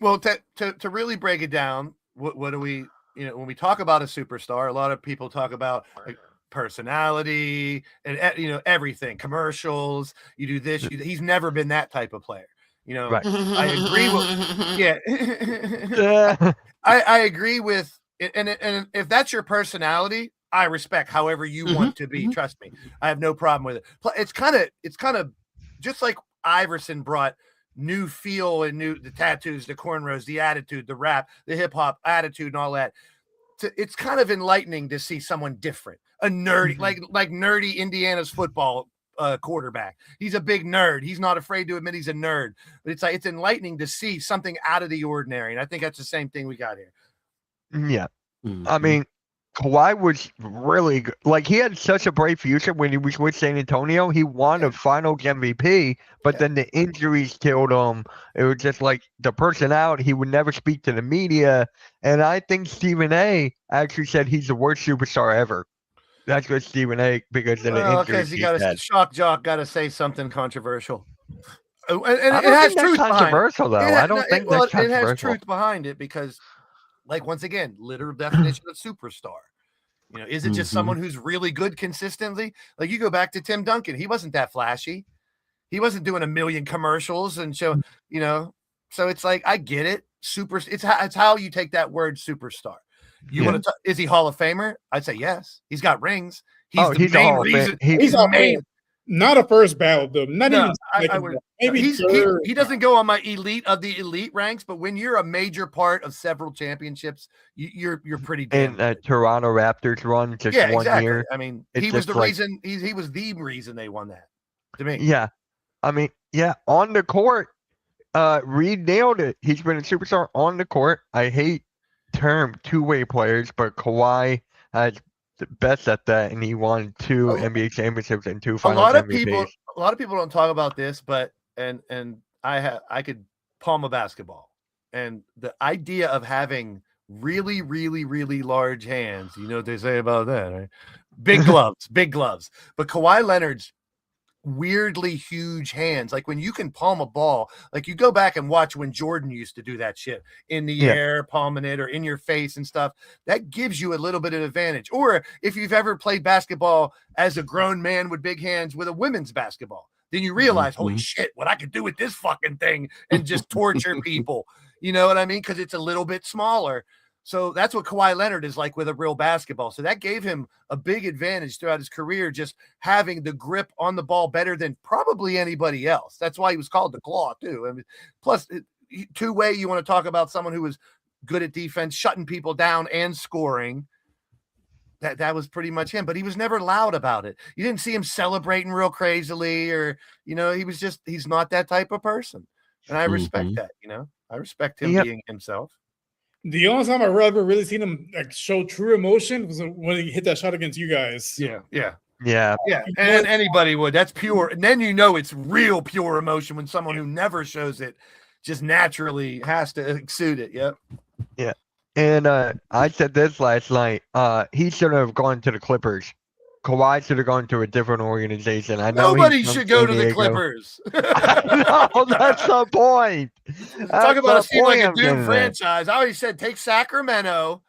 Well, to really break it down, what do we, when we talk about a superstar, a lot of people talk about like personality and everything, commercials. You do this. He's never been that type of player. Right. I agree with. Yeah, I agree with. And if that's your personality, I respect however you want to be. Trust me, I have no problem with it. It's kind of just like Iverson brought new feel and the tattoos, the cornrows, the attitude, the rap, the hip hop attitude, and all that. It's kind of enlightening to see someone different, a nerdy, like nerdy Indiana's football quarterback. He's a big nerd. He's not afraid to admit he's a nerd. But it's enlightening to see something out of the ordinary, and I think that's the same thing we got here. Yeah. I mean, Kawhi was really good. Like, he had such a bright future when he was with San Antonio. He won a Finals MVP, but then the injuries killed him. It was just like the personality. He would never speak to the media. And I think Stephen A. actually said he's the worst superstar ever. That's what Stephen A. because of the injuries. Because he got a shock jock, got to say something controversial. And I it don't has think that's truth controversial, though. I don't think that's it controversial. has truth behind it because, like, once again, literal definition of superstar. Is it just someone who's really good consistently? Like, you go back to Tim Duncan. He wasn't that flashy. He wasn't doing a million commercials and show, so it's like, I get it. It's how you take that word superstar. You want to, is he Hall of Famer? I'd say yes. He's got rings. He's the main reason. He's the main. Not a first ballot, though. Not even. I would, maybe he doesn't go on my elite of the elite ranks, but when you're a major part of several championships, you're pretty damn. And Toronto Raptors run just one year. I mean, he was the reason. He was the reason they won that. To me, yeah. I mean, yeah. On the court, Reed nailed it. He's been a superstar on the court. I hate term two-way players, but Kawhi has the best at that, and he won 2 NBA championships and 2 finals MVPs. A lot of people don't talk about this, but and I could palm a basketball, and the idea of having really, really, really large hands, you know what they say about that, right? Big gloves, but Kawhi Leonard's weirdly huge hands, like when you can palm a ball, like you go back and watch when Jordan used to do that shit in the air, palming it, or in your face and stuff. That gives you a little bit of advantage. Or if you've ever played basketball as a grown man with big hands with a women's basketball, then you realize, holy shit, what I could do with this fucking thing and just torture people. You know what I mean? Because it's a little bit smaller. So that's what Kawhi Leonard is like with a real basketball. So that gave him a big advantage throughout his career, just having the grip on the ball better than probably anybody else. That's why he was called the Claw, too. I mean, plus, two-way, you want to talk about someone who was good at defense, shutting people down and scoring. That was pretty much him, but he was never loud about it. You didn't see him celebrating real crazily, or, he's not that type of person. And I respect that, I respect him being himself. The only time I ever really seen him like show true emotion was when he hit that shot against you guys. Yeah. And anybody would. That's pure. And then it's real pure emotion when someone who never shows it just naturally has to exude it. Yep. Yeah. And I said this last night. He should have gone to the Clippers. Kawhi should have gone to a different organization. I know nobody should go to the Clippers. No, that's the point. Talk about a team like a doomed franchise. I already said take Sacramento,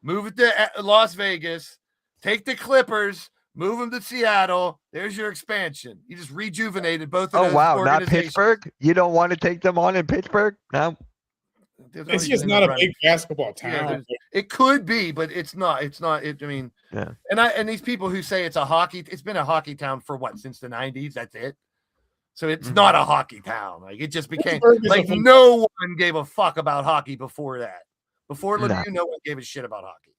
move it to Las Vegas, take the Clippers, move them to Seattle. There's your expansion. You just rejuvenated both of those organizations. Not Pittsburgh? You don't want to take them on in Pittsburgh? No. It's just not a big basketball town. It could be, but it's not. And these people who say it's been a hockey town for what, since the 90s? That's it. So it's not a hockey town. Like, it just became like no one gave a fuck about hockey before that. Before No. Lemieux, no one gave a shit about hockey.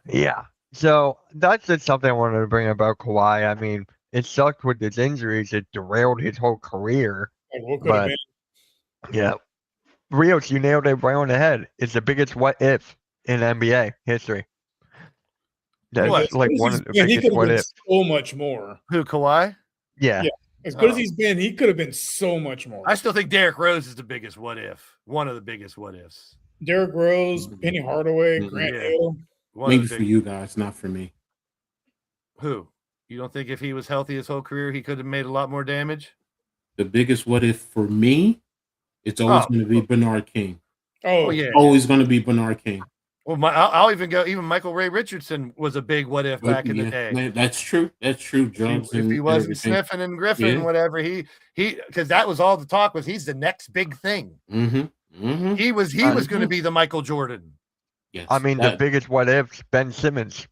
Yeah. So that's just something I wanted to bring up about Kawhi. I mean, it sucked with his injuries. It derailed his whole career. Like, what could have But been? yeah, Rios, you nailed it right on the head. It's the biggest what if in NBA history. That's What? As like good as one he's of the been, he biggest could have what been if. so much more. Who, Kawhi? Yeah. Yeah. As good as Oh. he's been, he could have been so much more. I still think Derrick Rose is the biggest what if. One of the biggest what ifs. Derrick Rose, Penny Hardaway, Grant Yeah. Hill. One of Maybe the for big- you guys, not for me. Who? You don't think if he was healthy his whole career, he could have made a lot more damage? The biggest what if for me, it's always Oh. going to be Bernard King. Oh, yeah. Always going to be Bernard King. Well, I'll even go. Even Michael Ray Richardson was a big what if back in the day. Man, that's true. That's true. Drugs If he and wasn't everything. sniffing and Griffin, Yeah. whatever, he because that was all the talk was he's the next big thing. Mm-hmm. Mm-hmm. He was going to be the Michael Jordan. Yes. I mean, the biggest what if's Ben Simmons.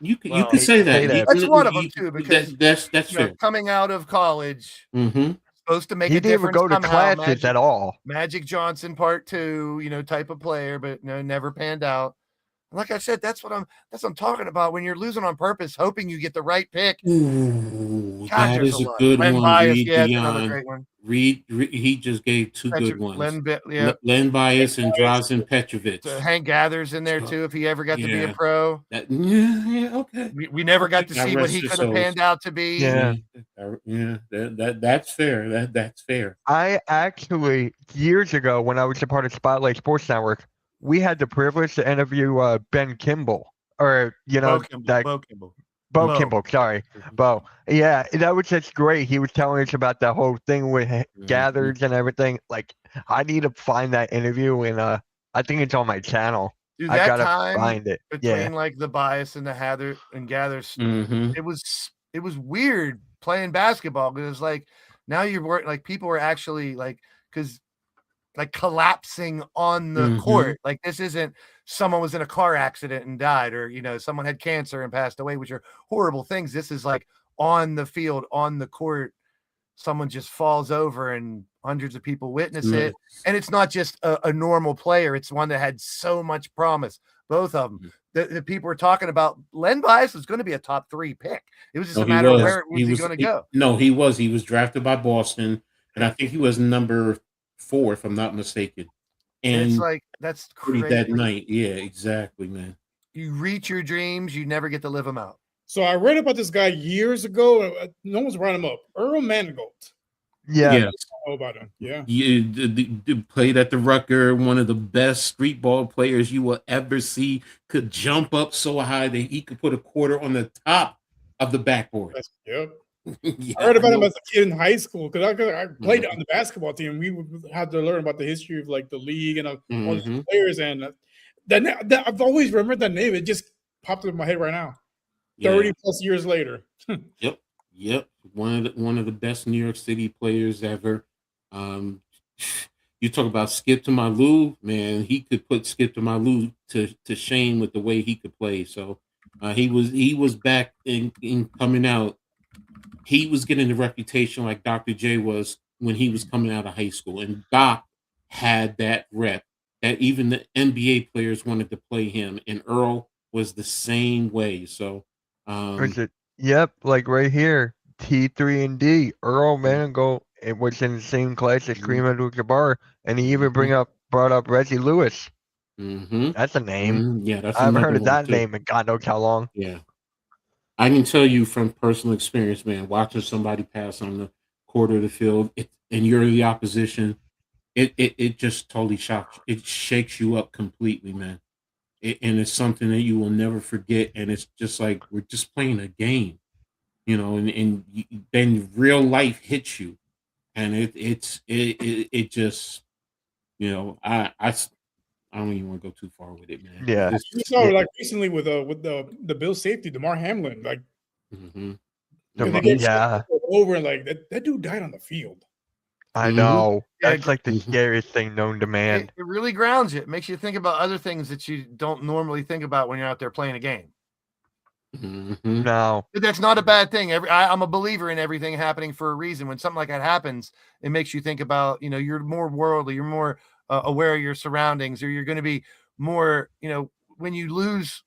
You could Well, say that. say that. That's one of them too, because that's you know, fair. coming out of college, Mm-hmm. supposed to make He a didn't even difference. go to somehow. classes at all. Magic Johnson Part 2, type of player, but no, never panned out. Like I said, that's what I'm talking about. When you're losing on purpose, hoping you get the right pick. Ooh, God, that there's is a lot. good Len one. Bias, Reed yeah, that's another Dion. great one. Reed, he just gave two good ones. Len Bias and Drazen Petrovic. Hank Gathers in there too, if he ever got to be a Yeah. pro. Okay. We never got to God see what rest he his could have souls. panned out to be. Yeah. That's fair. That's fair. I actually, years ago, when I was a part of Spotlight Sports Network, we had the privilege to interview Ben Kimball, or Bo Kimball. Bo. Kimball. Sorry, Bo. Yeah, that was just great. He was telling us about the whole thing with Gathers and everything. Like, I need to find that interview, and I think it's on my channel. Dude, I that gotta time find it. between Yeah, like the Bias and the Gathers, Mm-hmm. it was weird playing basketball because it's like now you're like people are actually like because like collapsing on the court. Like this isn't someone was in a car accident and died, or someone had cancer and passed away, which are horrible things. This is like on the field, on the court, someone just falls over and hundreds of people witness it. And it's not just a normal player, it's one that had so much promise. Both of them. The people were talking about Len Bias was going to be a top 3 pick. It was just a matter of where was he going to go. No, he was. He was drafted by Boston, and I think he was number 4, if I'm not mistaken. And it's like that's crazy. That night. Yeah, exactly, man. You reach your dreams, you never get to live them out. So I read about this guy years ago. No one's brought him up. Earl Manigault. yeah. Yes. I know about him. Yeah. He played at the Rucker, one of the best street ball players you will ever see. Could jump up so high that he could put a quarter on the top of the backboard. Yep. Yeah, I heard about him as a kid in high school because I played on the basketball team. We had to learn about the history of like the league and all the players. And that I've always remembered that name. It just popped in my head right now. 30 plus years later. Yep. One of the best New York City players ever. You talk about Skip to Malou, man. He could put Skip to Malou to shame with the way he could play. So he was back in coming out. He was getting the reputation like Dr. J was when he was coming out of high school, and Doc had that rep that even the NBA players wanted to play him, and Earl was the same way. So. Yep, like right here, T3 and D. Earl Manigault. It was in the same class as Kareem Abdul-Jabbar, and he even brought up Reggie Lewis. That's a name. Yeah, that's I haven't heard of another one, that too. name in God knows how long. Yeah, I can tell you from personal experience, man. Watching somebody pass on the quarter of the field, and you're the opposition, it just totally shocks. It shakes you up completely, man. And it's something that you will never forget. And it's just like we're just playing a game, and then real life hits you, and it just, I don't even want to go too far with it, man. Yeah. You saw like recently with the Bill safety, DeMar Hamlin, like over and like that dude died on the field. I know. Yeah, That's like the scariest thing known to man. It really grounds you. It makes you think about other things that you don't normally think about when you're out there playing a game. No. But that's not a bad thing. I'm a believer in everything happening for a reason. When something like that happens, it makes you think about, you're more worldly, you're more aware of your surroundings, or you're going to be more, when you lose,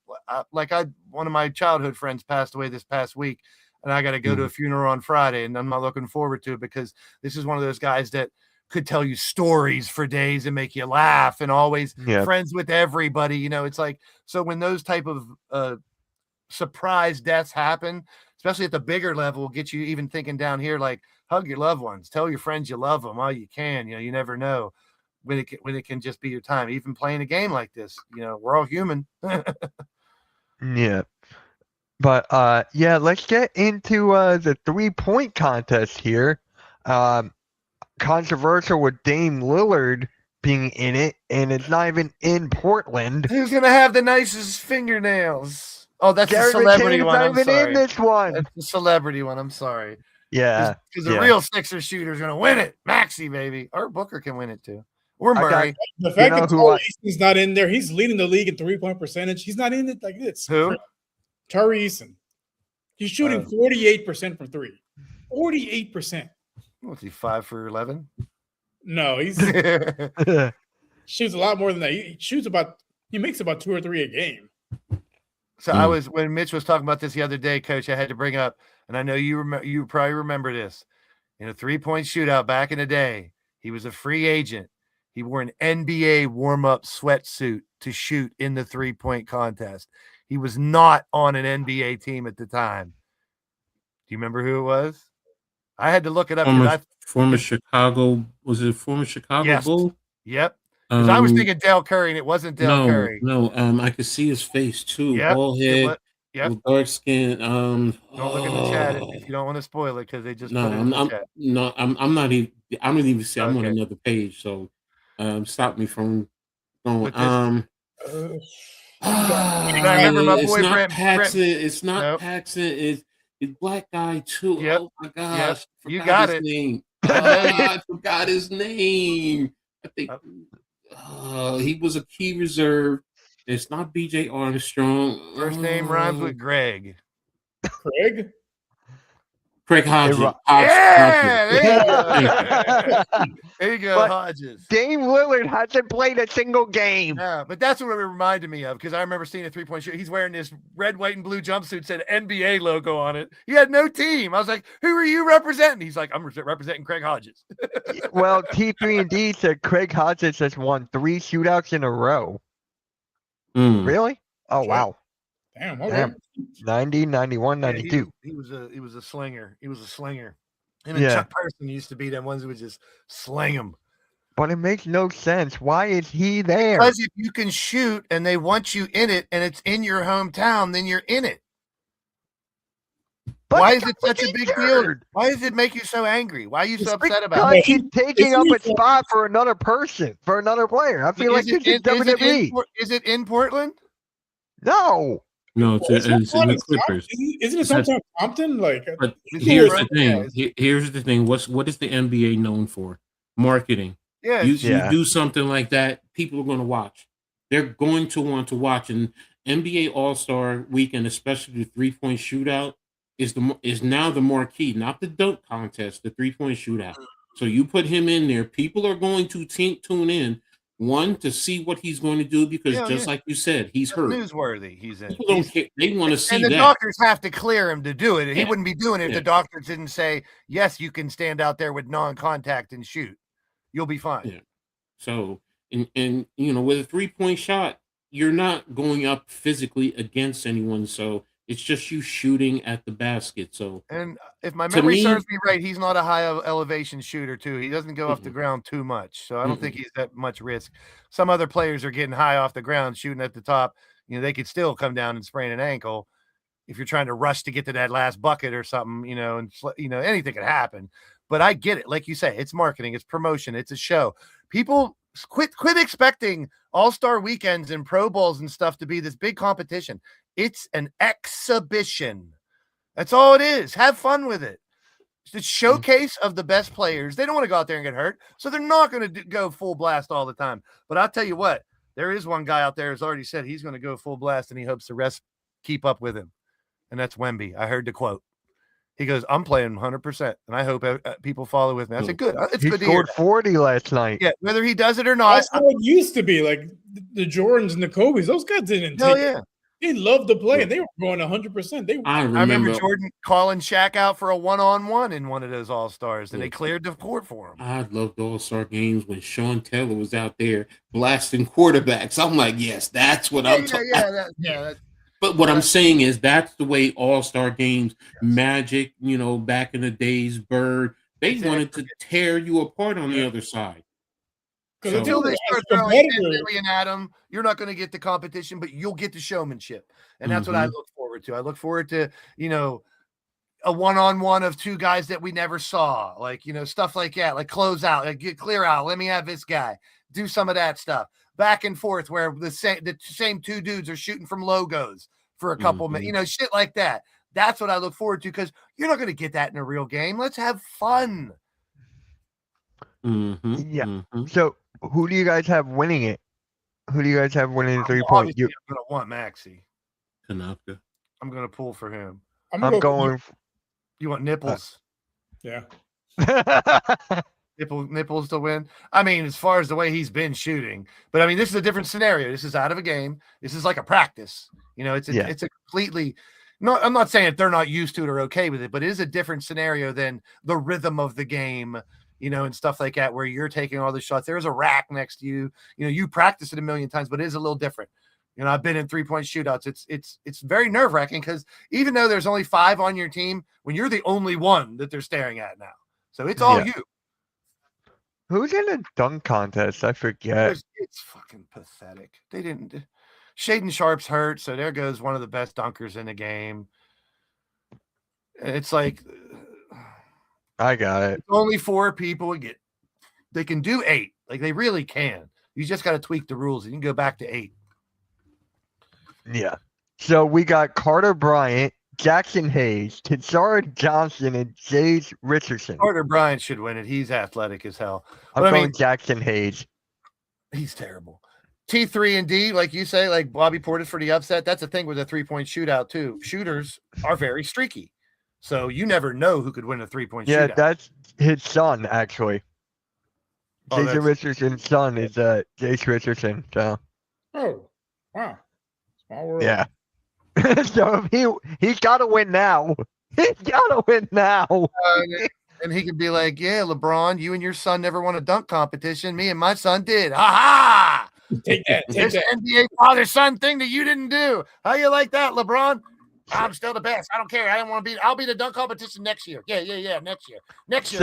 one of my childhood friends passed away this past week, and I got to go to a funeral on Friday, and I'm not looking forward to it because this is one of those guys that could tell you stories for days and make you laugh and always friends with everybody. It's like, so when those type of surprise deaths happen, especially at the bigger level, get you even thinking down here, like hug your loved ones, tell your friends you love them all you can. You never know when it can just be your time. Even playing a game like this, we're all human. Yeah. But let's get into the 3-point contest here. Controversial with Dame Lillard being in it, and it's not even in Portland. Who's gonna have the nicest fingernails? Oh, that's Jared the celebrity McCain's one. not I'm even sorry. in this one. That's the celebrity one. I'm sorry. Yeah, because the real Sixer shooter is gonna win it. Maxey, baby, or Booker can win it too, or Murray. The fact that Tari Eason's not in there, he's leading the league in 3-point percentage. He's not in it like this. Who? Tari Eason. He's shooting 48% from three. 48%. What's he, 5 for 11? No, he's shoots a lot more than that. He makes about 2 or 3 a game. So when Mitch was talking about this the other day, Coach, I had to bring up, and I know you probably remember this. In a 3-point shootout back in the day, he was a free agent. He wore an NBA warm-up sweatsuit to shoot in the 3-point contest. He was not on an NBA team at the time. Do you remember who it was? I had to look it up. Former Chicago Bull? Yep. Because I was thinking Dale Curry, and it wasn't Dale Curry. No, I could see his face too. Yep. Bald head, with dark skin. Don't look in the chat if you don't want to spoil it, because they just put it in the chat. No, I'm not even. I don't even see. I'm on another page, so stop me from going. I remember my boy Brent. It's not Paxson. It's black guy too. Yep. Oh my gosh! Yep. You got it. Name. I forgot his name. I think he was a key reserve. It's not B.J. Armstrong. First name rhymes with Greg. Craig Hodges. There you go, Hodges. Dame Lillard hasn't played a single game. Yeah, but that's what it reminded me of, because I remember seeing a 3-point shoot. He's wearing this red, white, and blue jumpsuit, said NBA logo on it. He had no team. I was like, who are you representing? He's like, I'm representing Craig Hodges. Well, T3&D said Craig Hodges has won 3 shootouts in a row. Really? Oh, wow. Damn. 90, 91, 92. He was a slinger. He was a slinger. Him and Chuck Person used to be them ones who would just sling him. But it makes no sense. Why is he there? Because if you can shoot and they want you in it and it's in your hometown, then you're in it. But why is it such a big deal? Why does it make you so angry? Why are you so upset about it? He's taking up a spot for another person, for another player. I feel like this is WWE. Is it in Portland? No. No, it's in the Clippers. Isn't it sometimes Compton? But here's the thing. Here's the thing. What is the NBA known for? Marketing. Yeah. You do something like that, people are going to watch. They're going to want to watch. And NBA All-Star Weekend, especially the 3-point shootout, is now the marquee, not the dunk contest, the 3-point shootout. So you put him in there, people are going to tune in. One, to see what he's going to do, because like you said, he's hurt. Newsworthy. He's in. People don't care. They want to see that. And the doctors have to clear him to do it. He wouldn't be doing it if the doctors didn't say, yes, you can stand out there with non-contact and shoot. You'll be fine. Yeah. So, and with a 3-point shot, you're not going up physically against anyone. So it's just you shooting at the basket. So, and if my memory serves me right, he's not a high elevation shooter too. He doesn't go off the ground too much. So I don't think he's that much risk. Some other players are getting high off the ground, shooting at the top. They could still come down and sprain an ankle if you're trying to rush to get to that last bucket or something, and anything could happen. But I get it. Like you say, it's marketing, it's promotion, it's a show. People quit expecting All-Star weekends and Pro Bowls and stuff to be this big competition. It's an exhibition. That's all it is. Have fun with it. It's a showcase of the best players. They don't want to go out there and get hurt, so they're not going to go full blast all the time. But I'll tell you what, there is one guy out there who's already said he's going to go full blast, and he hopes the rest keep up with him, and that's Wemby. I heard the quote. He goes, I'm playing 100%, and I hope people follow with me. I said, good. It's he good to hear. Scored 40 last night. Yeah, whether he does it or not. That's how it used to be. Like the Jordans and the Kobe's, those guys didn't take it. They loved to play, and they were going 100%. I remember Jordan calling Shaq out for a one-on-one in one of those All-Stars, and they cleared the court for him. I loved All-Star games when Sean Taylor was out there blasting quarterbacks. I'm like, yes, that's what I'm talking about. But what I'm saying is that's the way All-Star games, Magic, back in the days, Bird, they wanted to tear you apart on the other side. So, until they start throwing 10 million at them, you're not going to get the competition, but you'll get the showmanship. And that's what I look forward to. I look forward to, a one-on-one of two guys that we never saw, like, stuff like that, like close out, like get clear out. Let me have this guy do some of that stuff. Back and forth where the same two dudes are shooting from logos for a couple minutes, shit like that. That's what I look forward to because you're not going to get that in a real game. Let's have fun. Yeah. So who do you guys have winning it? Who do you guys have winning the 3-point? I'm going to want Maxey. Kanafka. I'm going to pull for him. I'm going. You want Nipples? Yeah. Nipples to win. I mean, as far as the way he's been shooting, but I mean, this is a different scenario. This is out of a game. This is like a practice. It's a completely. No, I'm not saying that they're not used to it or okay with it, but it is a different scenario than the rhythm of the game, and stuff like that, where you're taking all the shots. There's a rack next to you. You practice it a million times, but it is a little different. I've been in 3-point shootouts. It's very nerve-wracking because even though there's only 5 on your team, when you're the only one that they're staring at now. So it's all you. Who's in a dunk contest? I forget. It's fucking pathetic. They didn't. Shaden Sharp's hurt, so there goes one of the best dunkers in the game. It's like I got it. Only 4 people they can do 8. Like they really can. You just got to tweak the rules and you can go back to 8. Yeah. So we got Carter Bryant, Jackson Hayes, Tensara Johnson, and Jace Richardson. Carter Bryant should win it. He's athletic as hell. I'm going Jackson Hayes. He's terrible. T3 and D, like you say, like Bobby Portis for the upset. That's the thing with a 3-point shootout too. Shooters are very streaky, so you never know who could win a 3-point shootout. Yeah, that's his son actually. Jason Richardson's son is Jace Richardson. So. Oh, wow. Small world. Yeah. So he's got to win now. He's got to win now. And he could be like, yeah, LeBron, you and your son never won a dunk competition. Me and my son did. Ha ha! Take that. NBA father-son thing that you didn't do. How you like that, LeBron? I'm still the best. I don't care. I don't want to be. I'll be the dunk competition next year. Yeah. Next year.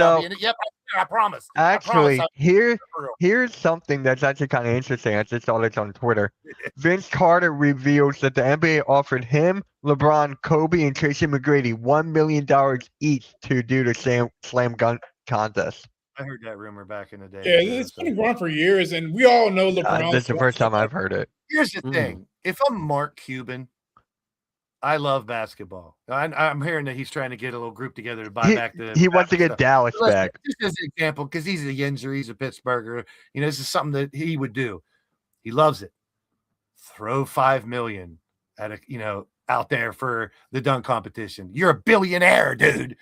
I'll be in it. Yep, I promise. Actually, here's something that's actually kind of interesting. I just saw this on Twitter. Vince Carter reveals that the NBA offered him, LeBron, Kobe, and Tracy McGrady $1 million each to do the slam dunk contest. I heard that rumor back in the day. Yeah, it's been going on for years, and we all know LeBron. That's the first time I've heard it. Here's the thing. If I'm Mark Cuban, I love basketball. I'm hearing that he's trying to get a little group together to buy back the. He wants to get Dallas back. Just as an example, because he's a Yinzer, he's a Pittsburgher. This is something that he would do. He loves it. Throw $5 million at out there for the dunk competition. You're a billionaire, dude.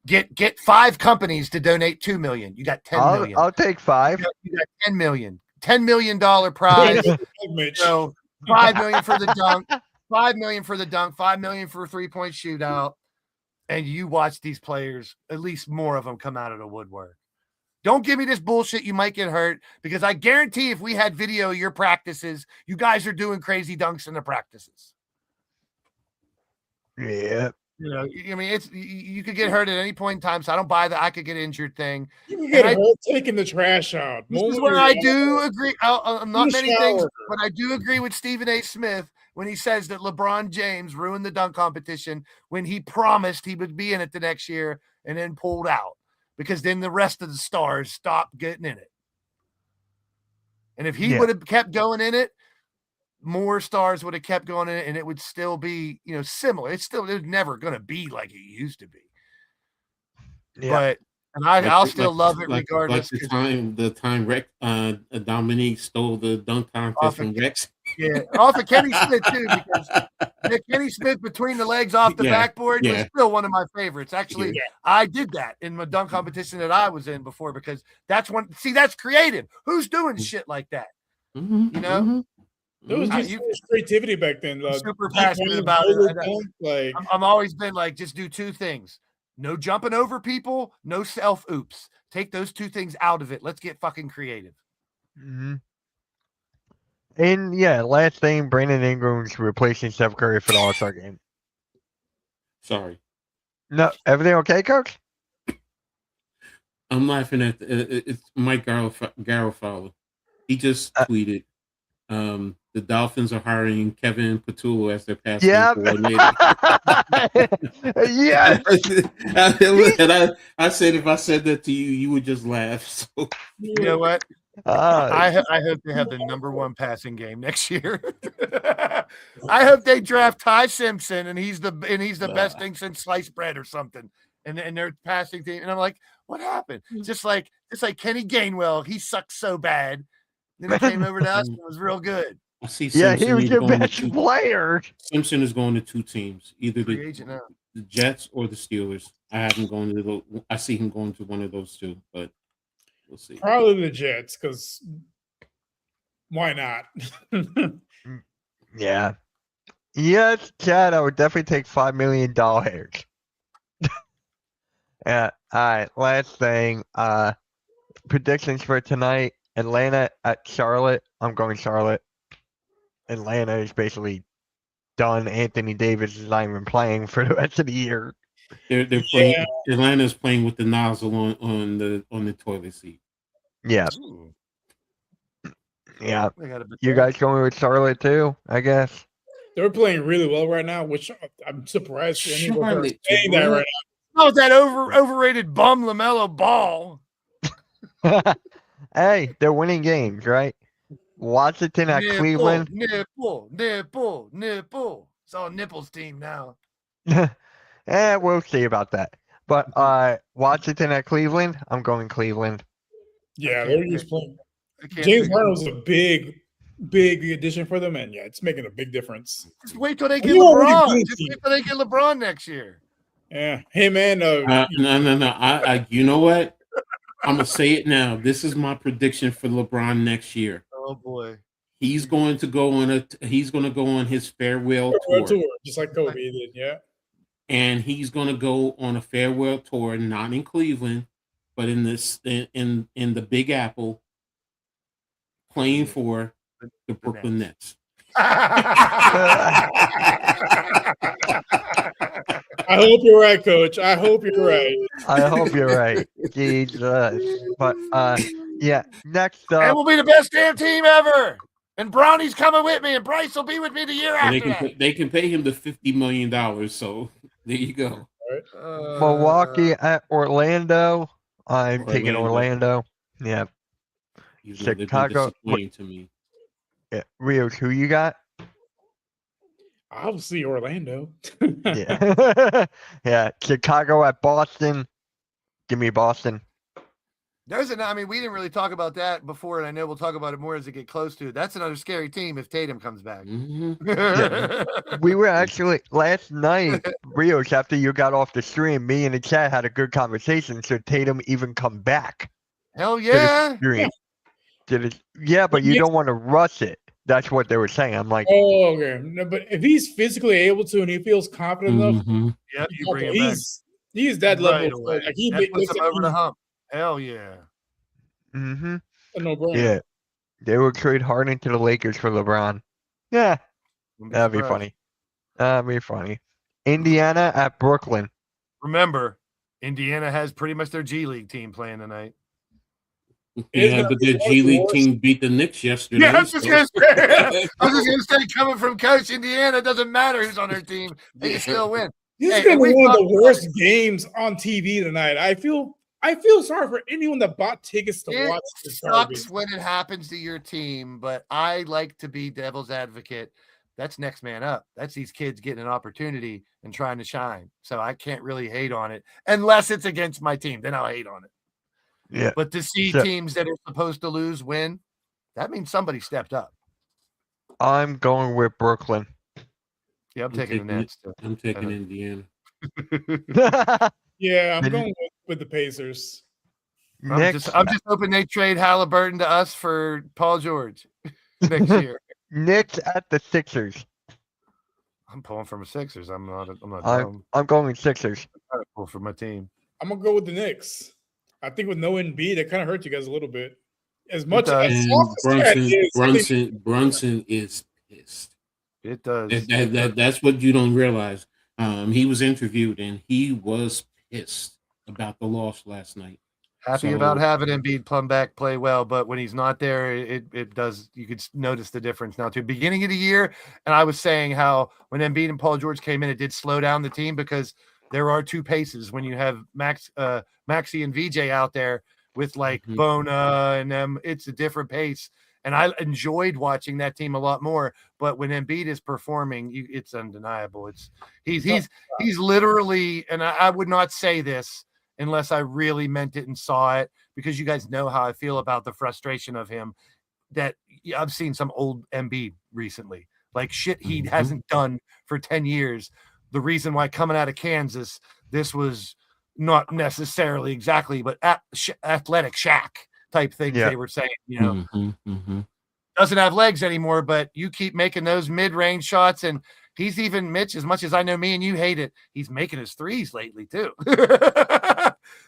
Get 5 companies to donate $2 million. You got $10 million. I'll take 5. You got $10 million. $10 million prize. So $5 million for the dunk. $5 million for the dunk, $5 million for a 3-point shootout, and you watch these players, at least more of them, come out of the woodwork. Don't give me this bullshit. You might get hurt because I guarantee if we had video of your practices, you guys are doing crazy dunks in the practices. Yeah. I mean, it's you could get hurt at any point in time, so I don't buy that I could get injured thing. You can get hurt taking the trash out. This is where I do agree. Not many things, but I do agree with Stephen A. Smith when he says that LeBron James ruined the dunk competition when he promised he would be in it the next year and then pulled out because then the rest of the stars stopped getting in it. And if he would have kept going in it, more stars would have kept going in it and it would still be, similar. It's never going to be like it used to be. Yeah. But I'll still love it regardless. Like the time Dominique stole the dunk contest from Rex. Yeah, off of Kenny Smith too, because Kenny Smith between the legs off the backboard was still one of my favorites. Actually, I did that in the dunk competition that I was in before because that's one. See, that's creative. Who's doing shit like that? You know, there was just so much creativity back then. Super passionate about it. Like I'm always been like, just do two things: no jumping over people, no self oops. Take those two things out of it. Let's get fucking creative. Mm-hmm. And yeah, last thing, Brandon Ingram's replacing Steph Curry for the All-Star game. Sorry. No, everything okay, Coach? I'm laughing at it's Mike Garofalo. He just tweeted, the Dolphins are hiring Kevin Patullo as their passing coordinator. Yes. And I said if I said that to you, you would just laugh. So you know what? I hope they have the #1 passing game next year. I hope they draft Ty Simpson and he's the best thing since sliced bread or something. And their passing team. And I'm like, what happened? Just like Kenny Gainwell, he sucked so bad. Then he came over to us and it was real good. I see Simpson, he was your best player. Simpson is going to two teams, either the Jets or the Steelers. I see him going to one of those two, but we'll see. Probably the Jets, because why not? Yeah. Yes, Chad, I would definitely take $5 million. Yeah. All right. Last thing. Predictions for tonight. Atlanta at Charlotte. I'm going Charlotte. Atlanta is basically done. Anthony Davis is not even playing for the rest of the year. They're playing. Yeah. Atlanta's playing with the nozzle on the toilet seat. Yeah. Ooh. Yeah. You guys going with Charlotte too? I guess they're playing really well right now, which I'm surprised anyone is saying that right now. Oh, that overrated bum LaMelo Ball. Hey, they're winning games, right? Washington at Cleveland. Nipple. It's all Nipples team now. We'll see about that. But Washington at Cleveland, I'm going Cleveland. Yeah, they're just playing. James Harden was a big addition for them, and it's making a big difference. Just wait till they get LeBron. Just wait till they get LeBron next year. Yeah. Hey, man. No. I you know what? I'm gonna say it now. This is my prediction for LeBron next year. Oh boy, he's going to go on his farewell tour, just like Kobe did. Yeah, and he's going to go on a farewell tour, not in Cleveland, but in the Big Apple, playing for the Brooklyn Nets. I hope you're right, Coach. I hope you're right. I hope you're right. Jesus. But yeah, next up. And we'll be the best damn team ever. And Bronny's coming with me, and Bryce will be with me the year after. They can pay him the $50 million. So there you go. Milwaukee at Orlando. I'm taking Orlando. Yeah. Chicago. To me. Yeah. Rios, who you got? Obviously Orlando. Yeah. Yeah. Chicago at Boston. Give me Boston. We didn't really talk about that before, and I know we'll talk about it more as it get close to it. That's another scary team if Tatum comes back. Mm-hmm. Yeah. We were actually last night, Rios, after you got off the stream, me and the chat had a good conversation. Should Tatum even come back? Hell yeah. Yeah, but you don't want to rush it. That's what they were saying. I'm like, oh, okay. No, but if he's physically able to and he feels confident enough, you bring him back. He's that level. Like he puts him over the hump. Hell yeah. Mm-hmm. A no-brainer. Yeah. They would trade Harden to the Lakers for LeBron. Yeah. That'd be funny. That'd be funny. Indiana at Brooklyn. Remember, Indiana has pretty much their G League team playing tonight. Yeah, but the G League team beat the Knicks yesterday. Yeah, I was just gonna say, coming from Coach Indiana, it doesn't matter who's on their team; they can still win. This is gonna be one of the worst games on TV tonight. I feel sorry for anyone that bought tickets to watch this. It sucks when it happens to your team, but I like to be devil's advocate. That's next man up. That's these kids getting an opportunity and trying to shine. So I can't really hate on it unless it's against my team. Then I'll hate on it. Yeah. But to see teams that are supposed to lose win, that means somebody stepped up. I'm going with Brooklyn. Yeah, I'm taking the Nets. I'm taking Indiana. Yeah, I'm going with the Pacers. I'm just hoping they trade Halliburton to us for Paul George next year. Knicks at the Sixers. I'm pulling from the Sixers. I'm not I'm going Sixers. I'm trying to pull for my team. I'm gonna go with the Knicks. I think with no Embiid, that kind of hurt you guys a little bit. As much as Brunson is pissed. It does. That's what you don't realize. He was interviewed and he was pissed about the loss last night. Happy about having Embiid plumb back, play well, but when he's not there, it does. You could notice the difference now too. Beginning of the year, and I was saying how when Embiid and Paul George came in, it did slow down the team because there are two paces when you have Maxey and VJ out there with like Bona and them. It's a different pace, and I enjoyed watching that team a lot more. But when Embiid is performing, it's undeniable. He's literally, and I would not say this unless I really meant it and saw it, because you guys know how I feel about the frustration of him. That I've seen some old Embiid recently, like shit he hasn't done for 10 years. The reason why coming out of Kansas, this was not necessarily exactly, but athletic Shaq type things they were saying, doesn't have legs anymore, but you keep making those mid-range shots. And he's even, Mitch, as much as I know me and you hate it, he's making his threes lately too.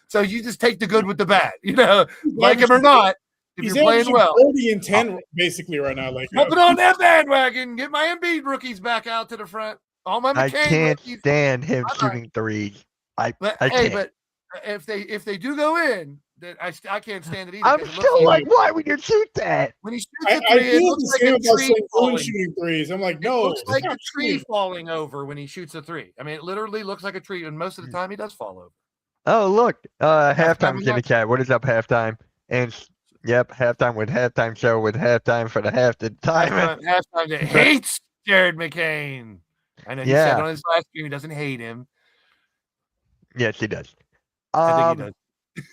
So you just take the good with the bad, like him or not. If you're playing well, 30 and 10 basically right now. Like, jumping on that bandwagon, get my Embiid rookies back out to the front. All my McCain I can't rookies. stand him shooting threes. I can't. But if they do go in, then I can't stand it either. I'm still like, why would you shoot that? When he shoots I a three, it feel looks the like same a about tree falling. shooting threes. I'm like, It no, looks like a tree true. falling over when he shoots a three. I mean, it literally looks like a tree, and most of the time he does fall over. Oh, look, halftime, Halftime. Cat. What is up, halftime? And yep, halftime with halftime show with halftime for the halftime. Halftime that hates Jared McCain. I know he said on his last stream he doesn't hate him. Yes, he does. I think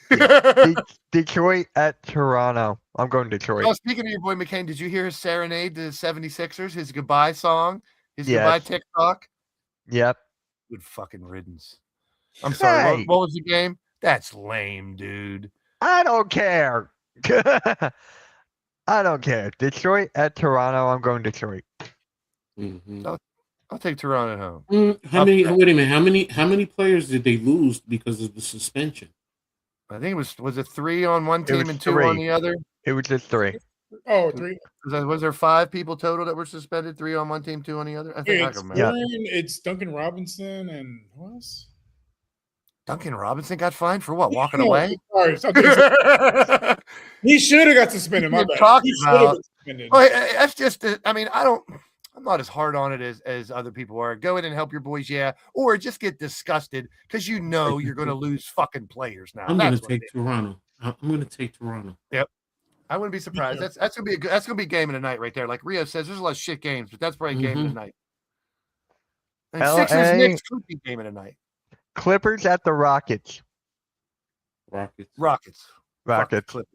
he does. Detroit at Toronto. I'm going Detroit. Oh, speaking of your boy McCain, did you hear his serenade to the 76ers, his goodbye song, his goodbye TikTok? Yep. Good fucking riddance. I'm sorry. Hey. What was the game? That's lame, dude. I don't care. I don't care. Detroit at Toronto. I'm going Detroit. I'll take Toronto at home. Wait a minute. How many players did they lose because of the suspension? I think it was it 3 on one team and 2 on the other? It was just 3. Oh, 3. Was there 5 people total that were suspended? 3 on one team, 2 on the other? I think I can remember. It's Duncan Robinson and who else? Duncan Robinson got fined for what? Walking away? Sorry, he should have got suspended. My bad. He should have been suspended. Well, that's just. I mean, I'm not as hard on it as other people are. Go in and help your boys, or just get disgusted because you're going to lose fucking players now. I'm going to take Toronto. I'm going to take Toronto. Yep. I wouldn't be surprised. That's going to be that's going to be a game of the night right there. Like Rio says, there's a lot of shit games, but that's probably a game of the night. And Sixers Knicks could be game of the night. Clippers at the Rockets. Rockets. Clippers.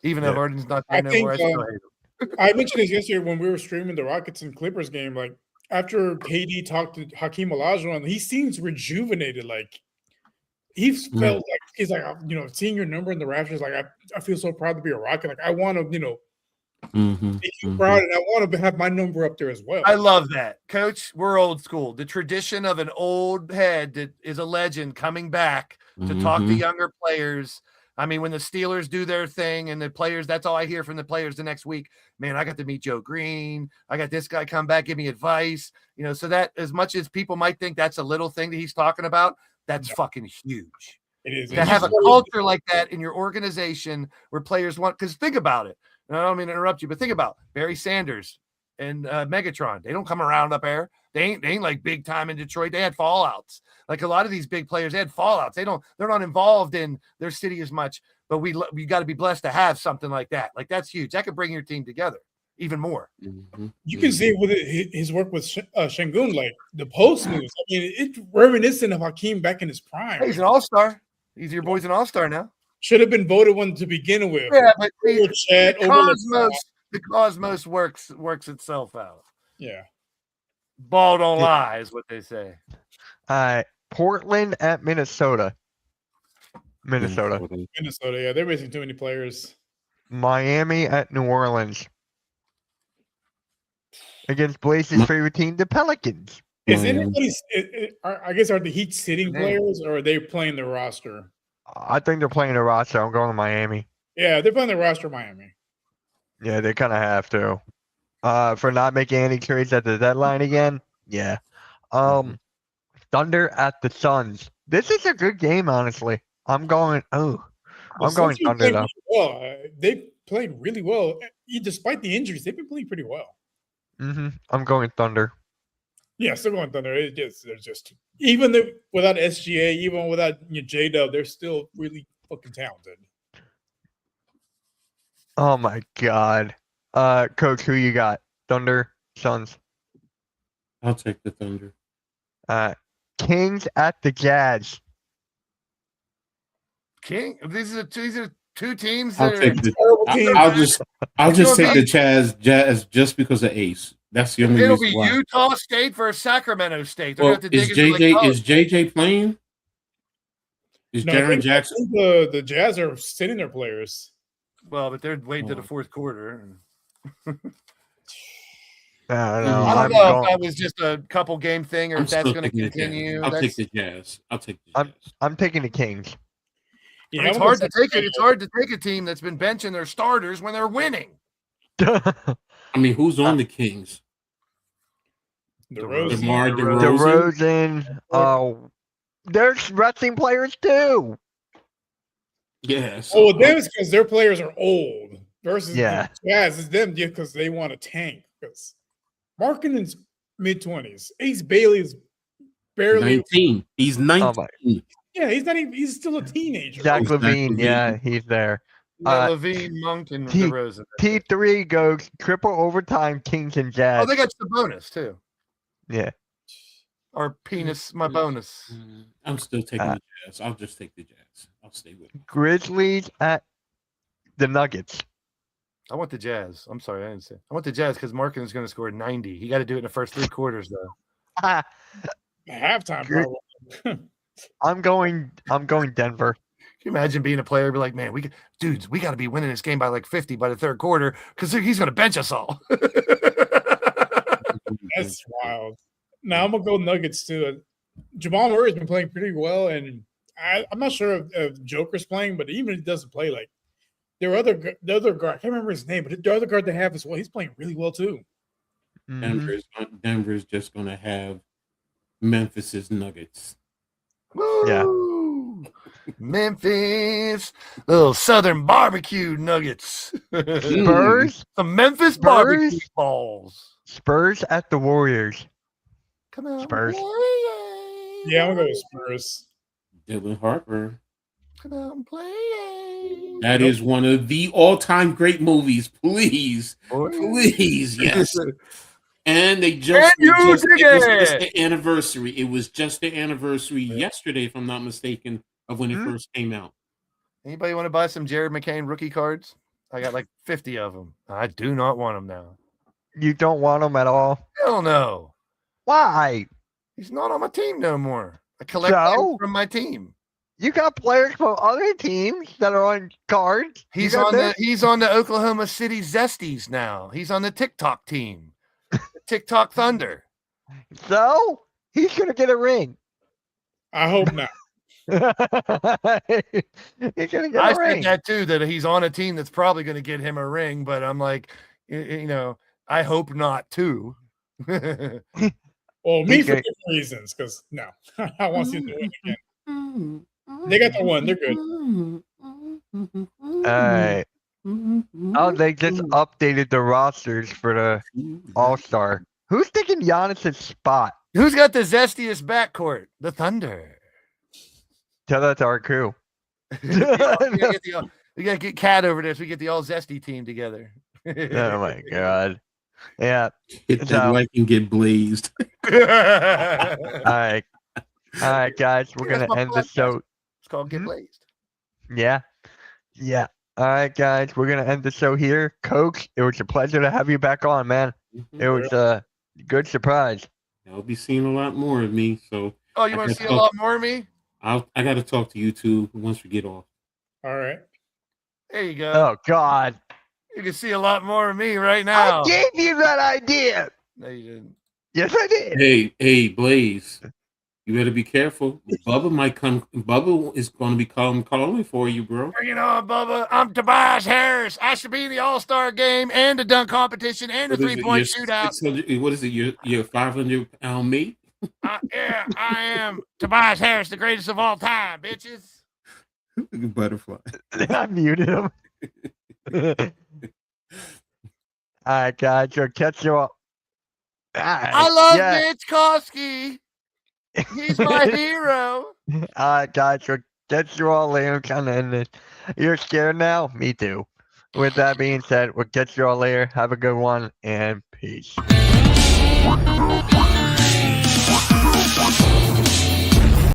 Even though Harden's not there anymore, I still hate him. I mentioned this yesterday when we were streaming the Rockets and Clippers game. Like after KD talked to Hakeem Olajuwon, he seems rejuvenated. Like he felt like he's like, seeing your number in the rafters. Like I feel so proud to be a Rocket. Like I want to, make you proud, and I want to have my number up there as well. I love that, Coach. We're old school. The tradition of an old head that is a legend coming back to talk to younger players. I mean, when the Steelers do their thing and the players, that's all I hear from the players the next week. Man, I got to meet Joe Green. I got this guy come back, give me advice. So that as much as people might think that's a little thing that he's talking about, that's fucking huge. It is. To have a culture like that in your organization where players want, because think about it. And I don't mean to interrupt you, but think about Barry Sanders and Megatron. They don't come around up there. They ain't like big time in Detroit. They had fallouts. Like a lot of these big players, they had fallouts. They're not involved in their city as much. But we got to be blessed to have something like that. Like that's huge. That could bring your team together even more. You can see with his work with Şengün, like the post moves. I mean, it's reminiscent of Hakeem back in his prime. Hey, he's an all-star. He's your boy's an all-star now. Should have been voted one to begin with. Yeah, but the cosmos works itself out. Yeah. Ball don't lie is what they say. Portland at Minnesota. Minnesota. Minnesota, yeah, they're missing too many players. Miami at New Orleans. Against Blaze's favorite team, the Pelicans. Is anybody? I guess are the Heat sitting players or are they playing the roster? I think they're playing the roster. I'm going to Miami. Yeah, they're playing the roster. Miami. Yeah, they kind of have to. For not making any trades at the deadline again. Yeah. Thunder at the Suns. This is a good game, honestly. I'm going. Oh, I'm going Thunder though. Well, they played really well despite the injuries. They've been playing pretty well. I'm going Thunder. Yeah, still going Thunder. They're just even without SGA, even without J-Dub, they're still really fucking talented. Oh my god. Coach, who you got? Thunder, Suns. I'll take the Thunder. Kings at the Jazz. These are two teams I'll that take I'll just take the Jazz just because of Ace. That's the only It'll reason be why. Utah State versus Sacramento State. Well, is JJ playing? Is Jaren Jackson? The Jazz are sitting their players. Well, but they're waiting to the fourth quarter. I don't know. I don't know if that was just a couple game thing or if that's going to continue. I'll take the Jazz. I'm taking the Kings. Yeah, I mean, it's hard to take it. It's hard to take a team that's been benching their starters when they're winning. I mean, who's on the Kings? DeRozan. Oh, there's resting players too. Yes. Oh, them is because their players are old versus the Jazz is them because they want to tank. Because Markkanen's mid-20s. Ace Bailey is barely 19. He's 19. Yeah, he's not even. He's still a teenager. Zach LaVine, yeah, he's there. LaVine, Monk, and DeRozan. T3 goes triple overtime. Kings and Jazz. Oh, they got the bonus too. Yeah. Or penis, my bonus. I'm still taking the Jazz. I'll just take the Jazz. I'll stay with it. Grizzlies at the Nuggets. I want the Jazz. I'm sorry, I didn't say. I want the Jazz because Markin is going to score 90. He got to do it in the first 3 quarters, though. Halftime, bro. I'm going Denver. Can you imagine being a player, be like, man, we got to be winning this game by like 50 by the third quarter because he's going to bench us all. That's wild. Now I'm gonna go Nuggets too. Jamal Murray's been playing pretty well, and I'm not sure if Joker's playing, but even if he doesn't play, like the other guard, I can't remember his name, but the other guard they have as well, he's playing really well too. Denver's just gonna have Memphis's Nuggets. Woo! Yeah, Memphis, little Southern barbecue nuggets. Spurs, some Memphis barbecue balls. Spurs at the Warriors. Come on, Spurs. Yeah, I'm gonna go with Spurs. Dylan Harper. Come out and play. That is one of the all-time great movies. Please, yes. And they just it was just the anniversary. It was just the anniversary yesterday, if I'm not mistaken, of when it first came out. Anybody want to buy some Jared McCain rookie cards? I got like 50 of them. I do not want them now. You don't want them at all? Hell no. Why? He's not on my team no more. I collect players from my team. You got players from other teams that are on cards. He's on the Oklahoma City Zesties now. He's on the TikTok team. TikTok Thunder. So he's gonna get a ring. I hope not. He's gonna get I a ring. said that too, that he's on a team that's probably gonna get him a ring, but I'm like, I hope not too. Well, me for different reasons, because no, I want to see them win again. They got the one, they're good. Oh, they just updated the rosters for the All-Star. Who's taking Giannis's spot? Who's got the zestiest backcourt? The Thunder. Tell that to our crew. We gotta get Cat over this. We get the all zesty team together. Oh my god. Yeah. Hit that like and get blazed. All right, guys. We're gonna end the show. It's called Get Blazed. Yeah. All right, guys, we're gonna end the show here. Coach, it was a pleasure to have you back on, man. It was a good surprise. I'll be seeing a lot more of me. So, oh, you want to see a lot more of me? I got to talk to you two once we get off. All right. There you go. Oh God, you can see a lot more of me right now. I gave you that idea. No, you didn't. Yes, I did. Hey, Blaze, you better be careful. Bubba might come. Bubba is going to be calling for you, bro. Bring it on, Bubba. I'm Tobias Harris. I should be in the All-Star game and the dunk competition and the three-point shootout. What is it? Your 500-pound mate? Yeah, I am Tobias Harris, the greatest of all time, bitches. Butterfly. I muted him. All right, guys, we'll catch you up. I love Mitch Koski. He's my hero. All right, guys, we'll catch you all later. Kind of end this. You're scared now? Me too. With that being said, we'll catch you all later. Have a good one, and peace.